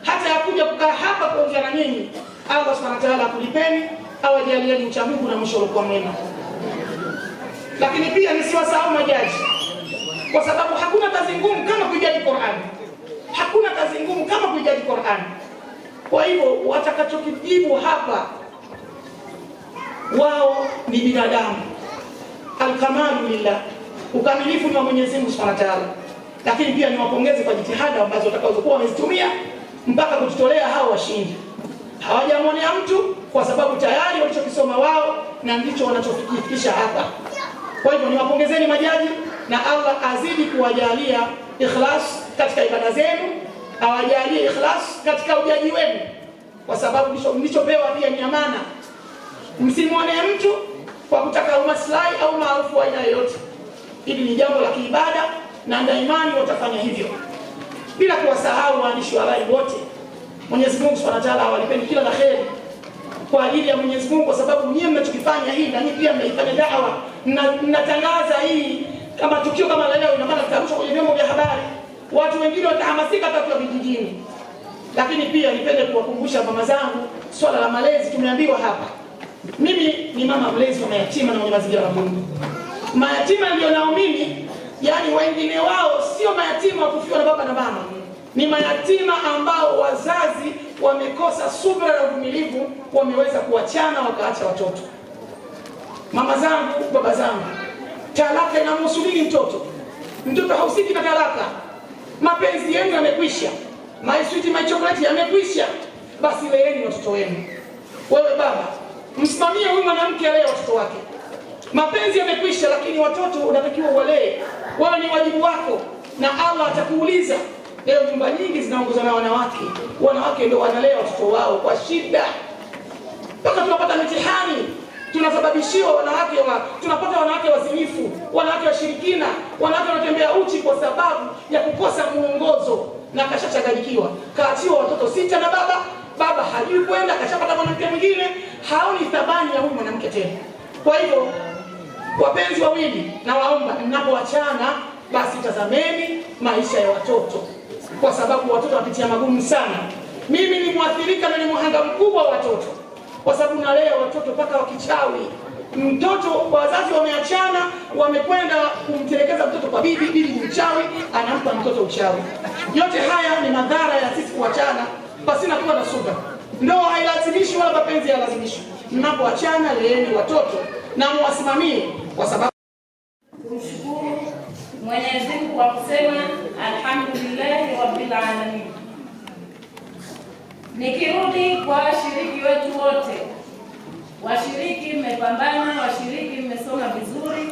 hata ya kuja kukaa hapa kuongea na nyinyi. Allah Subhanahu wa Ta'ala akulipeni, awajalieni ucha Mungu na mwisho uliokuwa mwema. Lakini pia nisiwasahau majaji, kwa sababu hakuna kazi ngumu kama kuijaji Qur'an. Hakuna kazi ngumu kama kuijaji Qur'an. Kwa hivyo watakachokijibu hapa wao ni binadamu. Al-kamalu lillah, ukamilifu ni wa Mwenyezi Mungu Subhanahu wa Ta'ala. Lakini pia niwapongeze kwa jitihada ambazo watakazokuwa wamezitumia mpaka kututolea hao washindi. Hawajamwonea mtu, kwa sababu tayari walichokisoma wao na ndicho wanachofikisha hapa. Kwa hivyo niwapongezeni majaji, na Allah azidi kuwajalia ikhlas katika ibada zenu, awajalie ikhlas katika ujaji wenu, kwa sababu mlichopewa pia ni amana. Msimwone mtu kwa kutaka maslahi au maarufu wa aina yoyote. Hili ni jambo la kiibada, na ndaimani watafanya hivyo, bila kuwasahau waandishi wa habari wote. Mwenyezi Mungu Subhanahu wa Ta'ala awalipeni kila la kheri kwa ajili ya Mwenyezi Mungu, kwa sababu nyinyi mnachokifanya hii na nyinyi pia mnaifanya da'wa, mnatangaza hii kama tukio kama leo, ina maana tutarushwa kwenye vyombo vya habari, watu wengine watahamasika hata kwa vijijini. Lakini pia nipende kuwakumbusha mama zangu, swala la malezi tumeambiwa hapa. Mimi ni mama mlezi wa mayatima na wenye mazingira magumu. Mayatima ndio nao mimi, yani wengine wao sio mayatima wa kufiwa na baba na mama, ni mayatima ambao wazazi wamekosa subra na uvumilivu, wameweza kuachana wakaacha watoto. Mama zangu, baba zangu, talaka inamhusu nini mtoto? Mtoto hausiki na talaka. Mapenzi yenu yamekwisha, my sweet my chocolate yamekwisha, basi leeni watoto wenu. Wewe baba, msimamie huyu mwanamke alee watoto wake. Mapenzi yamekwisha, lakini watoto unatakiwa uwalee. Wao ni wajibu wako na Allah atakuuliza. Leo nyumba nyingi zinaongozwa na wanawake. Wanawake ndio wanalea watoto wao kwa shida. Mpaka tunapata mitihani, tunasababishiwa tunapata wanawake wazinifu, wanawake washirikina, wanawake wanatembea uchi kwa sababu ya kukosa muongozo na kashachanganyikiwa. Kaachiwa watoto 6 na baba hajui kwenda, kashapata mwanamke mwingine, haoni thamani ya huyu mwanamke tena. Kwa hivyo wapenzi wawili, na waomba mnapoachana basi tazameni maisha ya watoto, kwa sababu watoto wapitia magumu sana. Mimi ni mwathirika na ni mhanga mkubwa wa watoto, kwa sababu nalea watoto mpaka wakichawi. Mtoto wazazi wameachana, wamekwenda kumtelekeza mtoto kwa bibi ni mchawi, anampa mtoto uchawi. Yote haya ni madhara ya sisi kuachana pasina kuwa na subra. Ndoa hailazimishi wala mapenzi hayalazimishi. Mnapoachana leeni watoto na muwasimamie, kwa sababu kumshukuru Mwenyezi Mungu kwa kusema alhamdulillahi rabbil alamin. Nikirudi kwa washiriki wetu wote, washiriki mmepambana, washiriki mmesoma vizuri,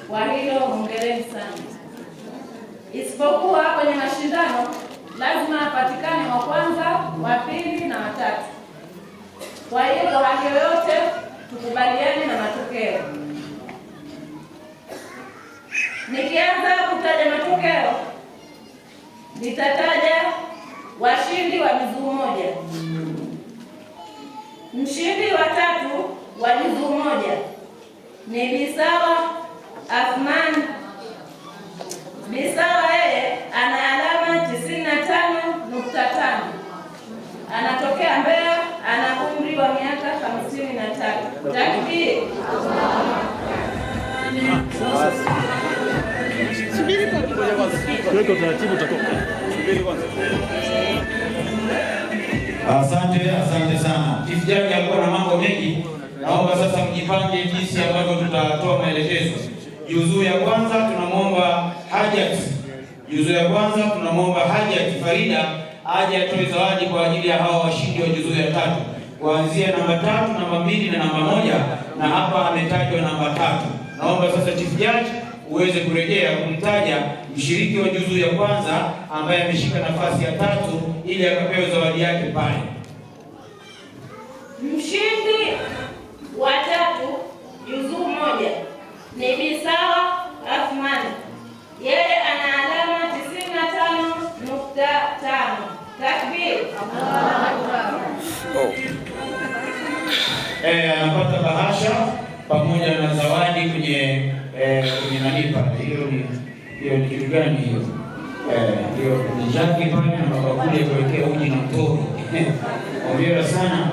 kwa hilo hongereni sana. Isipokuwa kwenye mashindano lazima apatikane wa kwanza, wa pili na wa tatu. Kwa hiyo kwa haki yoyote tukubaliane na matokeo. Nikianza kutaja matokeo, nitataja washindi wa juzuu moja. Mshindi wa 3 wa juzuu moja ni Bisawa Athman. Bisawa yeye ana alama 95.5. Anatokea Mbeya, ana umri wa miaka 53. Takbir. Subiri kwanza. Tuweke utaratibu utatoka. Subiri kwanza. Asante sana. Chief Judge alikuwa na mambo mengi. Naomba sasa mjipange jinsi ambavyo tutatoa maelekezo. Juzuu ya kwanza tunamwomba Hajat Farida aje atoe zawadi kwa ajili ya hawa washindi wa juzuu ya 3. Kuanzia namba 3, namba 2 na namba 1, na hapa ametajwa namba 3. Naomba sasa Chief Judge uweze kurejea kumtaja mshiriki wa juzuu ya kwanza ambaye ameshika nafasi ya 3 ili akapewe zawadi yake pale. Mshindi wa 3 juzuu moja ni Bisawa Athman. Yeye ana alama 95.5. Takbir. Anapata bahasha pamoja na zawadi kwenye nanipa. Hiyo ni kitu gani hiyo? Hiyo ni jaki pale na bakuli ya kuwekea uji na mtoro. Hongera sana.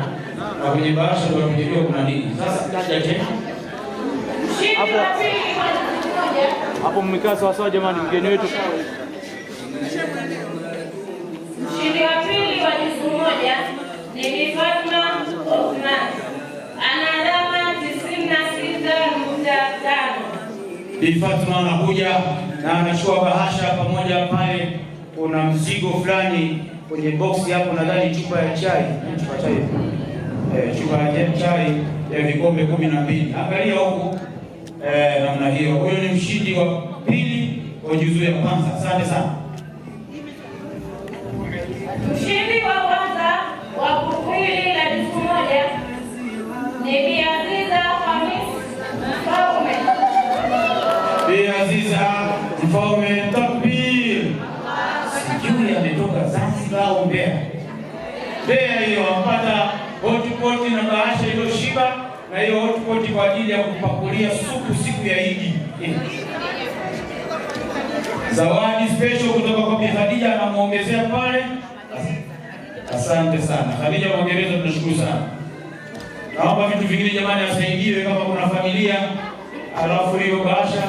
Na kwenye bahasha ndio tunajua kuna nini. Sasa taja tena. Hapo mmekaa sawa sawa jamani, mgeni wetu. Mshindi wa 2 wa juzuu moja ni Bi Fatma Othman. Ana alama 96.5. Bi Fatma anakuja na anachukua bahasha pamoja. Pale kuna mzigo fulani kwenye box hapo, nadhani chupa ya chai. Chupa ya chai ya vikombe 12. Angalia huko namna hiyo. Huyo ni mshindi wa 2 wa juzuu ya kwanza. Asante sana. Mshindi wa kwanza wa grupu hili la juzuu moja ni Bi Aziza Hamis Mfaume. Bi Aziza Mfaume, takbir. Sijui ametoka Zanzibar au Mbeya. Mbeya hiyo apata hotpot na bahasha iliyoshiba, na hiyo hotpot kwa ajili ya kupakulia supu siku ya Idi. Zawadi special kutoka kwa Bi Khadija anamuongezea pale. Asante sana. Khadija mwongereza, tunashukuru sana. Naomba vitu vingine jamani asaidiwe, kama kuna familia alafu hiyo bahasha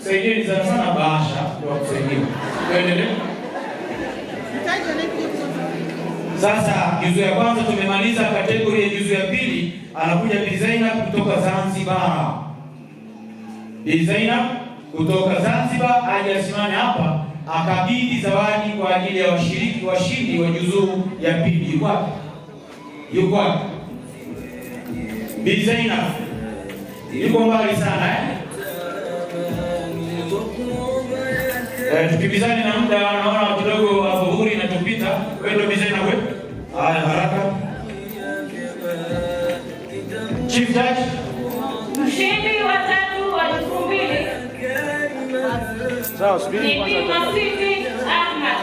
saidieni sana bahasha ndio kusaidia. Tuendelee. Sasa juzu ya kwanza tumemaliza, kategori ya juzu ya pili anakuja Bi Zainab kutoka Zanzibar. Bi Zainab kutoka Zanzibar aje asimame hapa akabidhi zawadi kwa ajili ya washindi wa juzu ya pili. Yuko wapi? Bi Zainab yuko mbali sana tukibizani na muda, naona kidogo adhuhuri inatupita. Wewe ndio Bi Zainab wewe. Haya, haraka. Chief Judge, mshindi wa 3 wa 2000. Sawa, subiri kwanza. Ni Masiti Ahmad.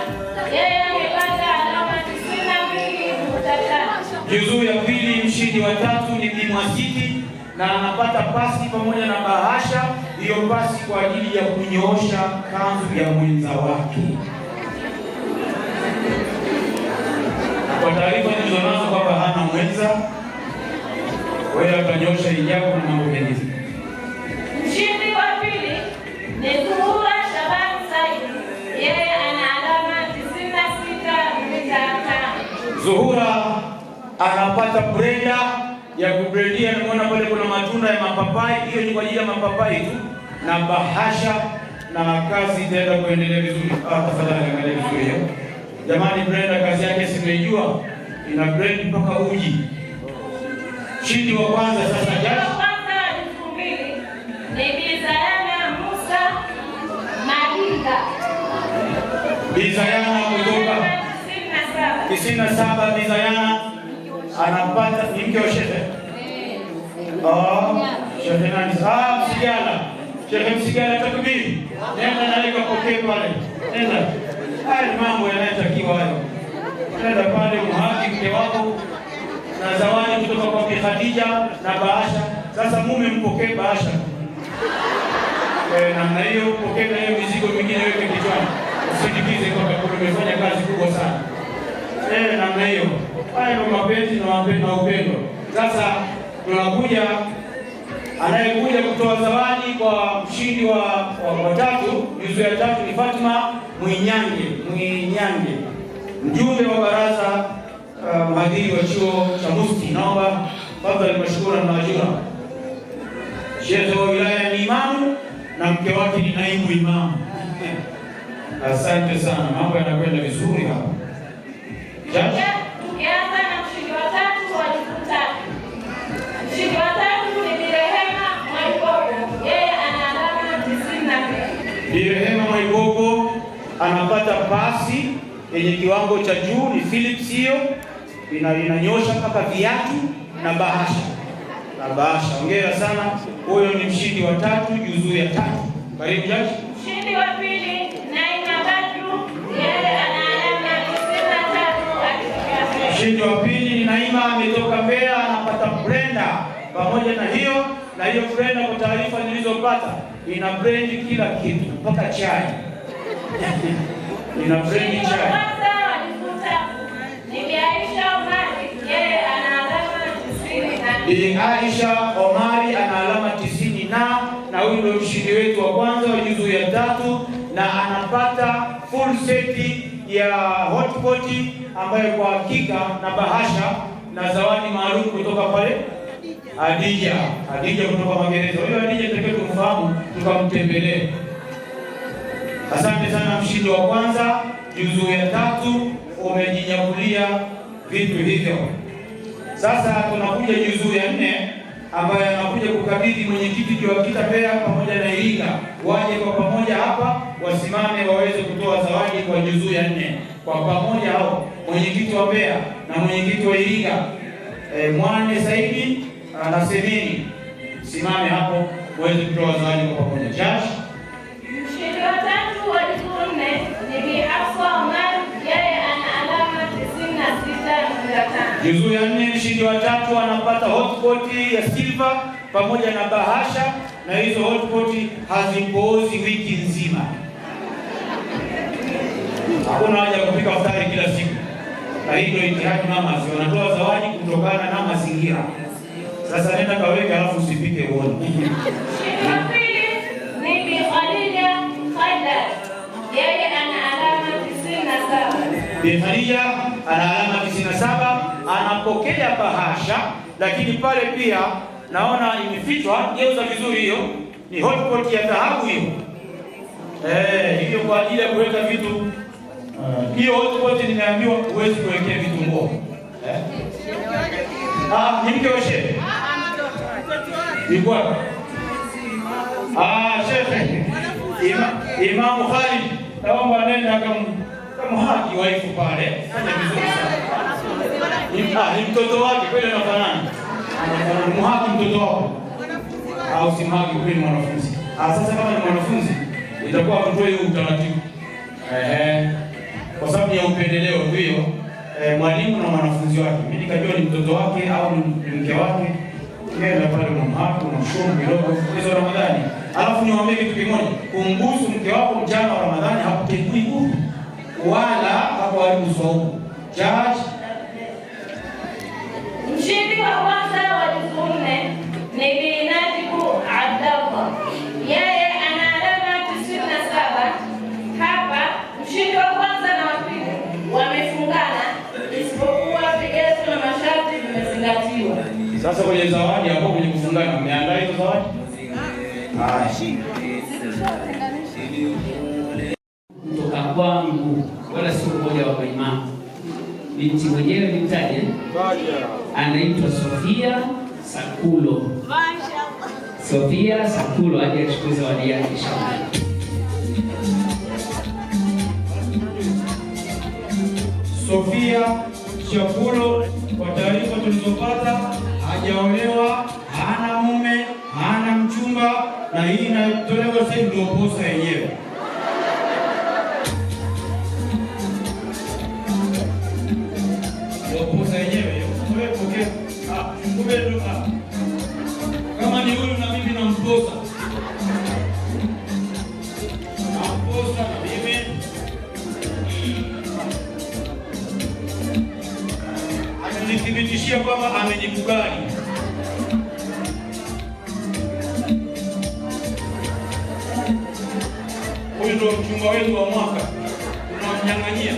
Yeye amepata alama 92.5. Juzu ya pili mshindi wa 3 ni Bi Masiti na anapata pasi pamoja na bahasha. Hiyo pasi kwa ajili ya kunyoosha kanzu ya mwenza wake. Kwa taarifa nilizonazo kwamba hana mwenza, wewe atanyosha hijabu na mambo mengine. Mshindi wa pili ni Zuhura Shaban Said. Yeye ana alama 96.5. Zuhura anapata brenda ya kubredia. Naona pale kuna matunda ya mapapai, hiyo ni kwa ajili ya mapapai tu, na bahasha, na kazi itaenda kuendelea vizuri. Tafadhali angalia vizuri hiyo. Jamani, brenda kazi yake simejua, ina brand mpaka uji. Mshindi wa kwanza sasa Judge. Kwanza 2000 ni Bi Zayana Musa Madinga. Bi Zayana kutoka 97. Bi Zayana anapata ni mke wa shehe. Shehe nani? Msigala. Shehe Msigala takbiri. Nenda na ile kapokee pale. Nenda. Haya mambo yanayotakiwa hayo. Nenda pale muhaki mke wako na zawadi kutoka kwa Bi Khadija na bahasha. Sasa mume mpokee bahasha. Namna hiyo pokea na hiyo mizigo mingine weke kichwani. Usindikize kwa sababu umefanya kazi kubwa sana. Namna hiyo. Haya ndio mapenzi na upendo. Sasa tunakuja anayekuja kutoa zawadi kwa mshindi wa 3, juzu ya 3 ni Fatima Mwinyange. Mjumbe wa baraza mhadhiri wa chuo cha Mufti. Naomba tafadhali mashukuru na majura. Sheikh wa wilaya ni imamu na mke wake ni naibu imamu. Asante sana, mambo yanakwenda vizuri hapa. Judge, tukianza na mshindi wa 3 wa juzu 3. Mshindi wa 3 ni Bi Rehema Mwaigogo. Yeye ana alama 94. Bi Rehema Mwaigogo anapata pasi yenye kiwango cha juu, ni Philips hiyo, inanyosha mpaka viatu na bahasha. Hongera sana. Huyo ni mshindi wa 3 juzu ya 3. Karibu Judge. Mshindi wa pili Naima Badru. Yeye ana alama 93. Mshindi wa pili ni Naima, ametoka Mbeya, anapata brenda pamoja na hiyo. Na hiyo brenda kwa taarifa nilizopata ina brendi kila kitu mpaka chai. Ina brendi chai. Bi Aisha Omari ana alama 90 na huyu ndio mshindi wetu wa kwanza wa juzu ya 3 na anapata full seti ya hotpot ambayo kwa hakika na bahasha na zawadi maalum kutoka pale Hadija kutoka Magereza. Huyo Hadija tunataka kumfahamu, tukamtembelee. Asante sana mshindi wa kwanza juzu ya 3, umejinyakulia vitu hivyo. Sasa tunakuja juzu ya 4 ambayo anakuja kukabidhi mwenyekiti wa Kita Mbeya pamoja na Iringa. Waje kwa pamoja hapa wasimame waweze kutoa zawadi kwa juzu ya 4. Kwa pamoja hao mwenyekiti wa Mbeya na mwenyekiti wa Iringa Mwane Saidi na Semeni, simame hapo waweze kutoa zawadi kwa pamoja. Judge, mshindi wa 3 wa juzu 4 ni Bi Hafsa Omar. Yeye ana alama 96.5. juzu ya 4 mshindi wa 3 anapata hotpot ya silver pamoja na bahasha, na hizo hotpot hazipoozi wiki nzima. Hakuna haja ya kupika futari kila siku. Na hii ndio Ittihad Mamas wanatoa zawadi kutokana na mazingira. Sasa nenda kaweke alafu usipike uone. Ni Bi Khadija Khaidar. Yeye ana alama 97. Bi Khadija ana alama 97, anapokea bahasha, lakini pale pia naona imefichwa, geuza vizuri hiyo. Ni hotpot ya dhahabu hiyo. Hiyo kwa ajili ya kuweka vitu. Hiyo hotpot nimeambiwa huwezi kuwekea vitu mbovu. Ni mke wa shehe. Ilikuwa Sheikh Imam Khalid, naomba nenda kama haki waifu pale. Fanya vizuri sana. Ni mtoto wake kweli anafanana. Mhaki mtoto wako. Au si mhaki kweli mwanafunzi. Sasa kama ni mwanafunzi itakuwa mtoe huo utaratibu. Kwa sababu ya upendeleo hiyo, mwalimu na mwanafunzi wake. Mimi nikajua ni mtoto wake au ni mke wake. Nenda pale mhaki unamshukuru kidogo kwa Ramadhani. Alafu niwaambie kitu kimoja, kumbusu mke wako mchana wa Ramadhani hakutekui nguvu wala hakuharibu saumu. Judge. Mshindi wa kwanza wa juzu 4 ni Bi Najibu Abdallah. Yeye ana alama 97. Hapa mshindi wa kwanza na wa pili wamefungana, isipokuwa vigezo na masharti vimezingatiwa. Sasa kwenye zawadi hapo kwenye kufungana mmeandaa hizo zawadi? Kutoka kwangu wala sio mmoja wa imamu. Binti mwenyewe nimtaje? Anaitwa Sofia Sakulo. Sofia Sakulo aje achukue zawadi yake inshallah. Sofia Sakulo, kwa taarifa tulizopata hajaolewa, hana mume, hana mchumba, na hii inatolewa sasa ndio posa yenyewe. Ndio posa yenyewe. Wewe pokea. Kumbe kama ni huyu na mimi namposa. Namposa na mimi. Ananithibitishia kwamba amenikubali. Huyu ndio mchumba wetu wa mwaka. Tunamnyang'anyia.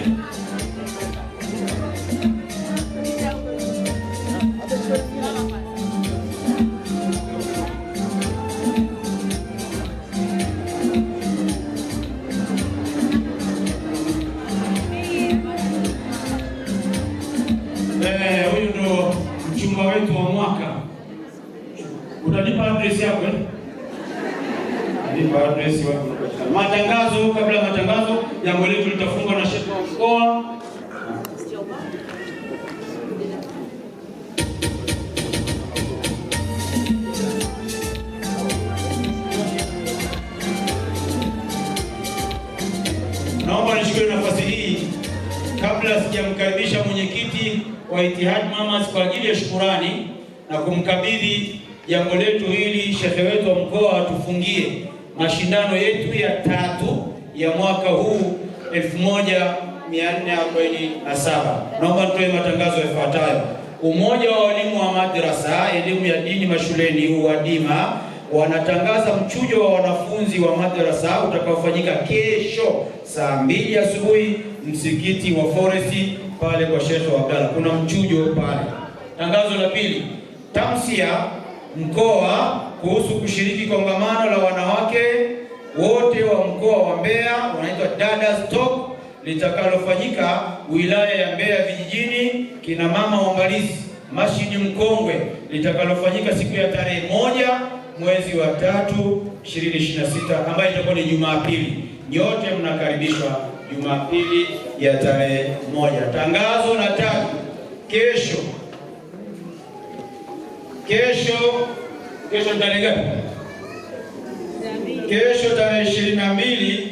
Huyu ndio mchumba wetu wa mwaka. Utanipa address yako eh? Nipa address yako. Matangazo, kabla ya matangazo, jambo letu litafungwa na Sheikh wa mkoa. Naomba nichukue nafasi hii kabla sijamkaribisha mwenyekiti wa Ittihad Mamas kwa ajili ya shukurani na kumkabidhi jambo letu hili shekhe wetu wa mkoa atufungie mashindano yetu ya 3 ya mwaka huu 1447. Naomba nitoe matangazo yafuatayo. Umoja wa walimu wa madrasa elimu ya dini mashuleni UWADIMA wanatangaza mchujo wa wanafunzi wa madrasa utakaofanyika kesho saa 2 asubuhi msikiti wa Forest pale kwa Sheikh Abdalla. Kuna mchujo pale. Tangazo la pili, tamsia mkoa kuhusu kushiriki kongamano la wanawake wote wa mkoa wa Mbeya wanaitwa Dadas Talk litakalofanyika wilaya ya Mbeya vijijini, kina mama waangalizi Masjidi Mkongwe, litakalofanyika siku ya tarehe 1 mwezi wa 3 2026 ambayo itakuwa ni Jumapili. Nyote mnakaribishwa Jumapili ya tarehe 1. Tangazo la 3, kesho tarehe ngapi? Kesho tarehe 22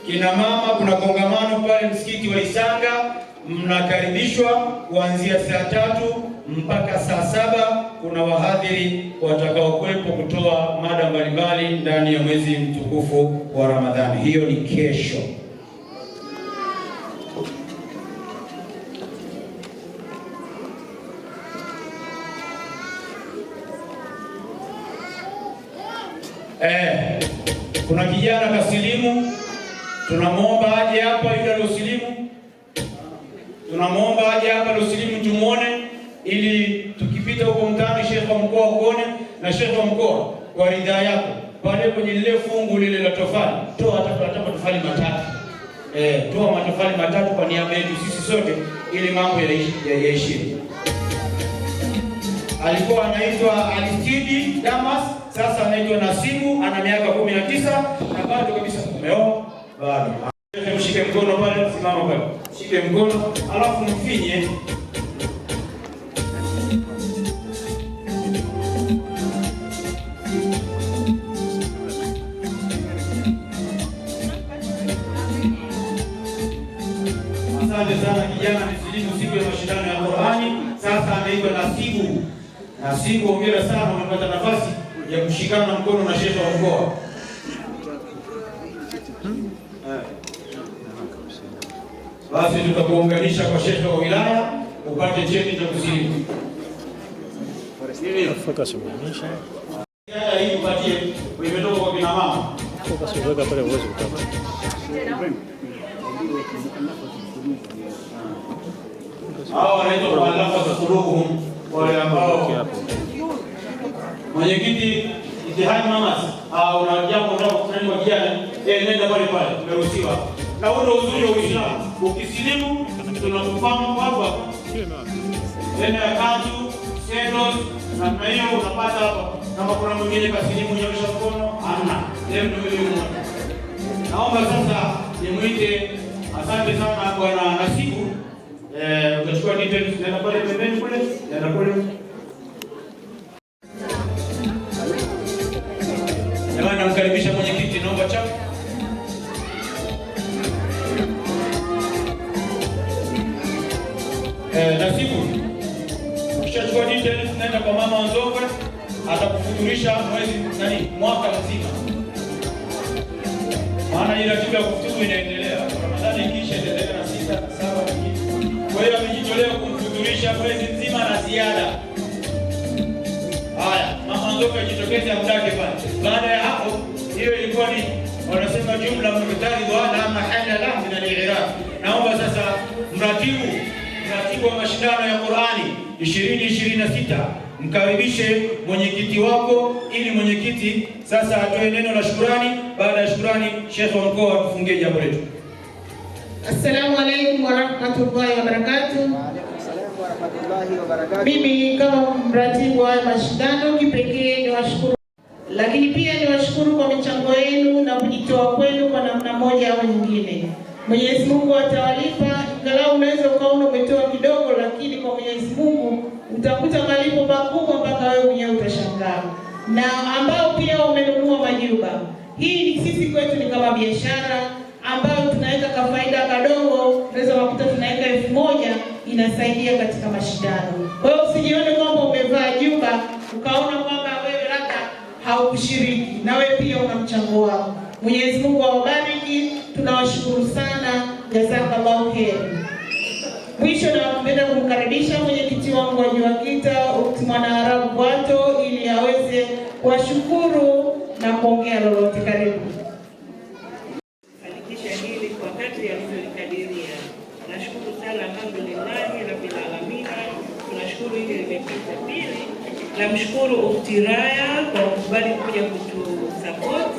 kina mama kuna kongamano pale msikiti wa Isanga, mnakaribishwa kuanzia saa 3 mpaka saa 7. Kuna wahadhiri watakaokuwepo kutoa mada mbalimbali ndani ya mwezi mtukufu wa Ramadhani. Hiyo ni kesho. Kuna kijana kasilimu, tunamwomba aje hapa yule aliyosilimu. Tunamwomba aje hapa aliyosilimu tumuone, ili tukipita huko mtaani Sheikh wa mkoa kuone, na Sheikh wa mkoa kwa ridhaa yako pale kwenye lile fungu lile la tofali, toa hata matofali matatu. Toa matofali matatu kwa niaba yetu sisi sote, ili mambo yaishie. Alikuwa anaitwa Alistidi Damas, sasa anaitwa Nasibu, ana miaka 19 na bado kabisa umeoa bado. Mshike mkono pale, simama pale. Shike mkono, alafu mfinye. Asante sana kijana, amesilimu siku ya mashindano ya Qur'ani. Sasa anaitwa Nasibu. Nasibu, hongera sana, umepata nafasi ya kushikana mkono na Sheikh wa mkoa. Basi tutakuunganisha kwa Sheikh wa wilaya upate cheti cha kusilimu. Focus umeonyesha. Hii upatie imetoka kwa kina mama. Focus uweka pale uwezo kupata. Hao wanaitwa muallafatu qulubuhum, wale ambao mwenyekiti Ijtihad Mamas au na jambo ndio kufanya kwa vijana, nenda pale pale, tumeruhusiwa. Na huo uzuri wa Uislamu, ukisilimu tunakufahamu hapa. Tena kanzu, sandals na hiyo unapata hapa. Kama kuna mwingine kasilimu nyosha mkono, hamna. Leo ndio hiyo mmoja. Naomba sasa nimuite, asante sana bwana Nasibu. Utachukua details nenda pale pembeni kule, nenda kule. Jamani, namkaribisha mwenyekiti, naomba chapa. Nasibu, ukishachukua details nenda kwa mama Nzongwe, atakufuturisha mwaka mzima. Maana ile ratiba ya kufuturu inaendelea. Ramadhani kisha endelea na 6, 7 nyingine. Kwa hiyo amejitolea kumfuturisha mwezi mzima na ziada. Haya, mama Nzongwe ajitokeze amdake pale. Baada ya hapo, hiyo ilikuwa ni wanasema jumla mukhtari wa la mahalla la min al-i'rab. Naomba sasa mratibu wa mashindano ya Qur'ani 2026 mkaribishe mwenyekiti wako, ili mwenyekiti sasa atoe neno la shukrani. Baada ya shukrani, Sheikh wa mkoa atufungie jambo letu. Assalamu alaykum wa rahmatullahi wa barakatuh. Mimi kama mratibu wa mashindano kipekee niwashukuru, lakini pia niwashukuru kwa michango yenu na kujitoa kwenu kwa namna moja au nyingine. Mwenyezi Mungu atawalipa, ingalau unaweza ukaona umetoa kidogo, lakini kwa Mwenyezi Mungu utakuta malipo makubwa mpaka wewe mwenyewe utashangaa. Na ambao pia umenunua majuba, hii ni sisi kwetu ni kama biashara ambayo tunaweka kafaida kadogo, unaweza kukuta tunaweka 1000, inasaidia katika mashindano. Kwa hiyo usijione kwamba umevaa juba ukaona kwamba wewe labda haukushiriki, na wewe pia una mchango wako. Mwenyezi Mungu awabariki, tunawashukuru sana, jazakallahu khair. Mwisho napenda kumkaribisha mwenyekiti wangu wa JUAKITA Ukti Mwanaarabu Bwato ili aweze kuwashukuru na kuongea lolote. Karibu. Fanikisha hili kwa kadri alivyokadiria. Nashukuru sana, alhamdulillah rabbil alamin. Tunashukuru hili limepita. Pili, namshukuru Ukti Raya kwa kukubali kuja kutusupport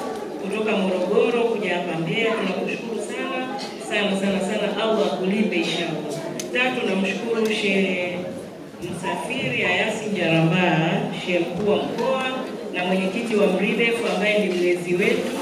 kutoka Morogoro kuja hapa Mbeya. Tunakushukuru sana, Allah akulipe inshallah. Tatu, namshukuru Sheikh Msafiri Ayasi Njarambaha, Sheikh mkuu wa mkoa na mwenyekiti wa MRIDEF ambaye ni mlezi wetu.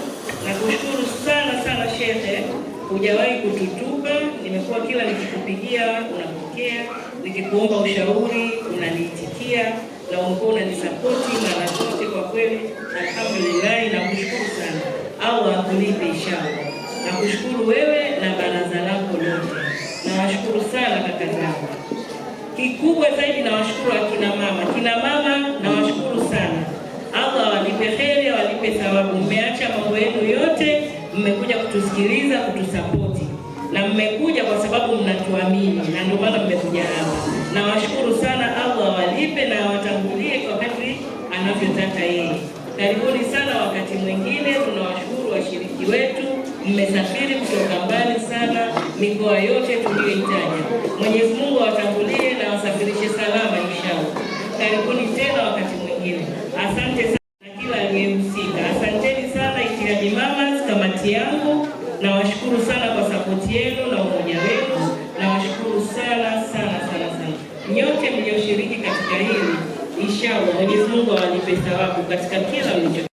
Nakushukuru sana Sheikh, hujawahi kututupa. Nimekuwa kila nikikupigia unapokea, nikikuomba ushauri unaniitikia na umekuwa unanisapoti na natote. Kwa kweli alhamdulillah, nakushukuru sana. Allah akulipe inshallah. Nakushukuru wewe na baraza lako lote. Nawashukuru sana kaka zangu. Kikubwa zaidi nawashukuru akina mama. Kina mama nawashukuru sana. Allah walipe heri, walipe thawabu. Mmeacha mambo yenu yote, mmekuja kutusikiliza, kutusapoti. Na mmekuja kwa sababu mnatuamini, na ndio maana mmekuja hapa. Nawashukuru sana, Allah walipe na watangulie kwa kadri anavyotaka yeye. Karibuni sana wakati mwingine. Tunawashukuru washiriki wetu, mmesafiri kutoka mbali sana, mikoa yote tuliyoitaja. Mwenyezi Mungu awatangulie na wasafirishe salama inshallah. Karibuni tena wakati mwingine. Asante sana kila aliyehusika. Asanteni sana Ittihad Mamas, kamati yangu. Nawashukuru sana kwa sapoti yenu na umoja wenu. Nawashukuru sana sana sana sana nyote mlioshiriki katika hili. Inshallah Mwenyezi Mungu awalipe thawabu katika kila mlicho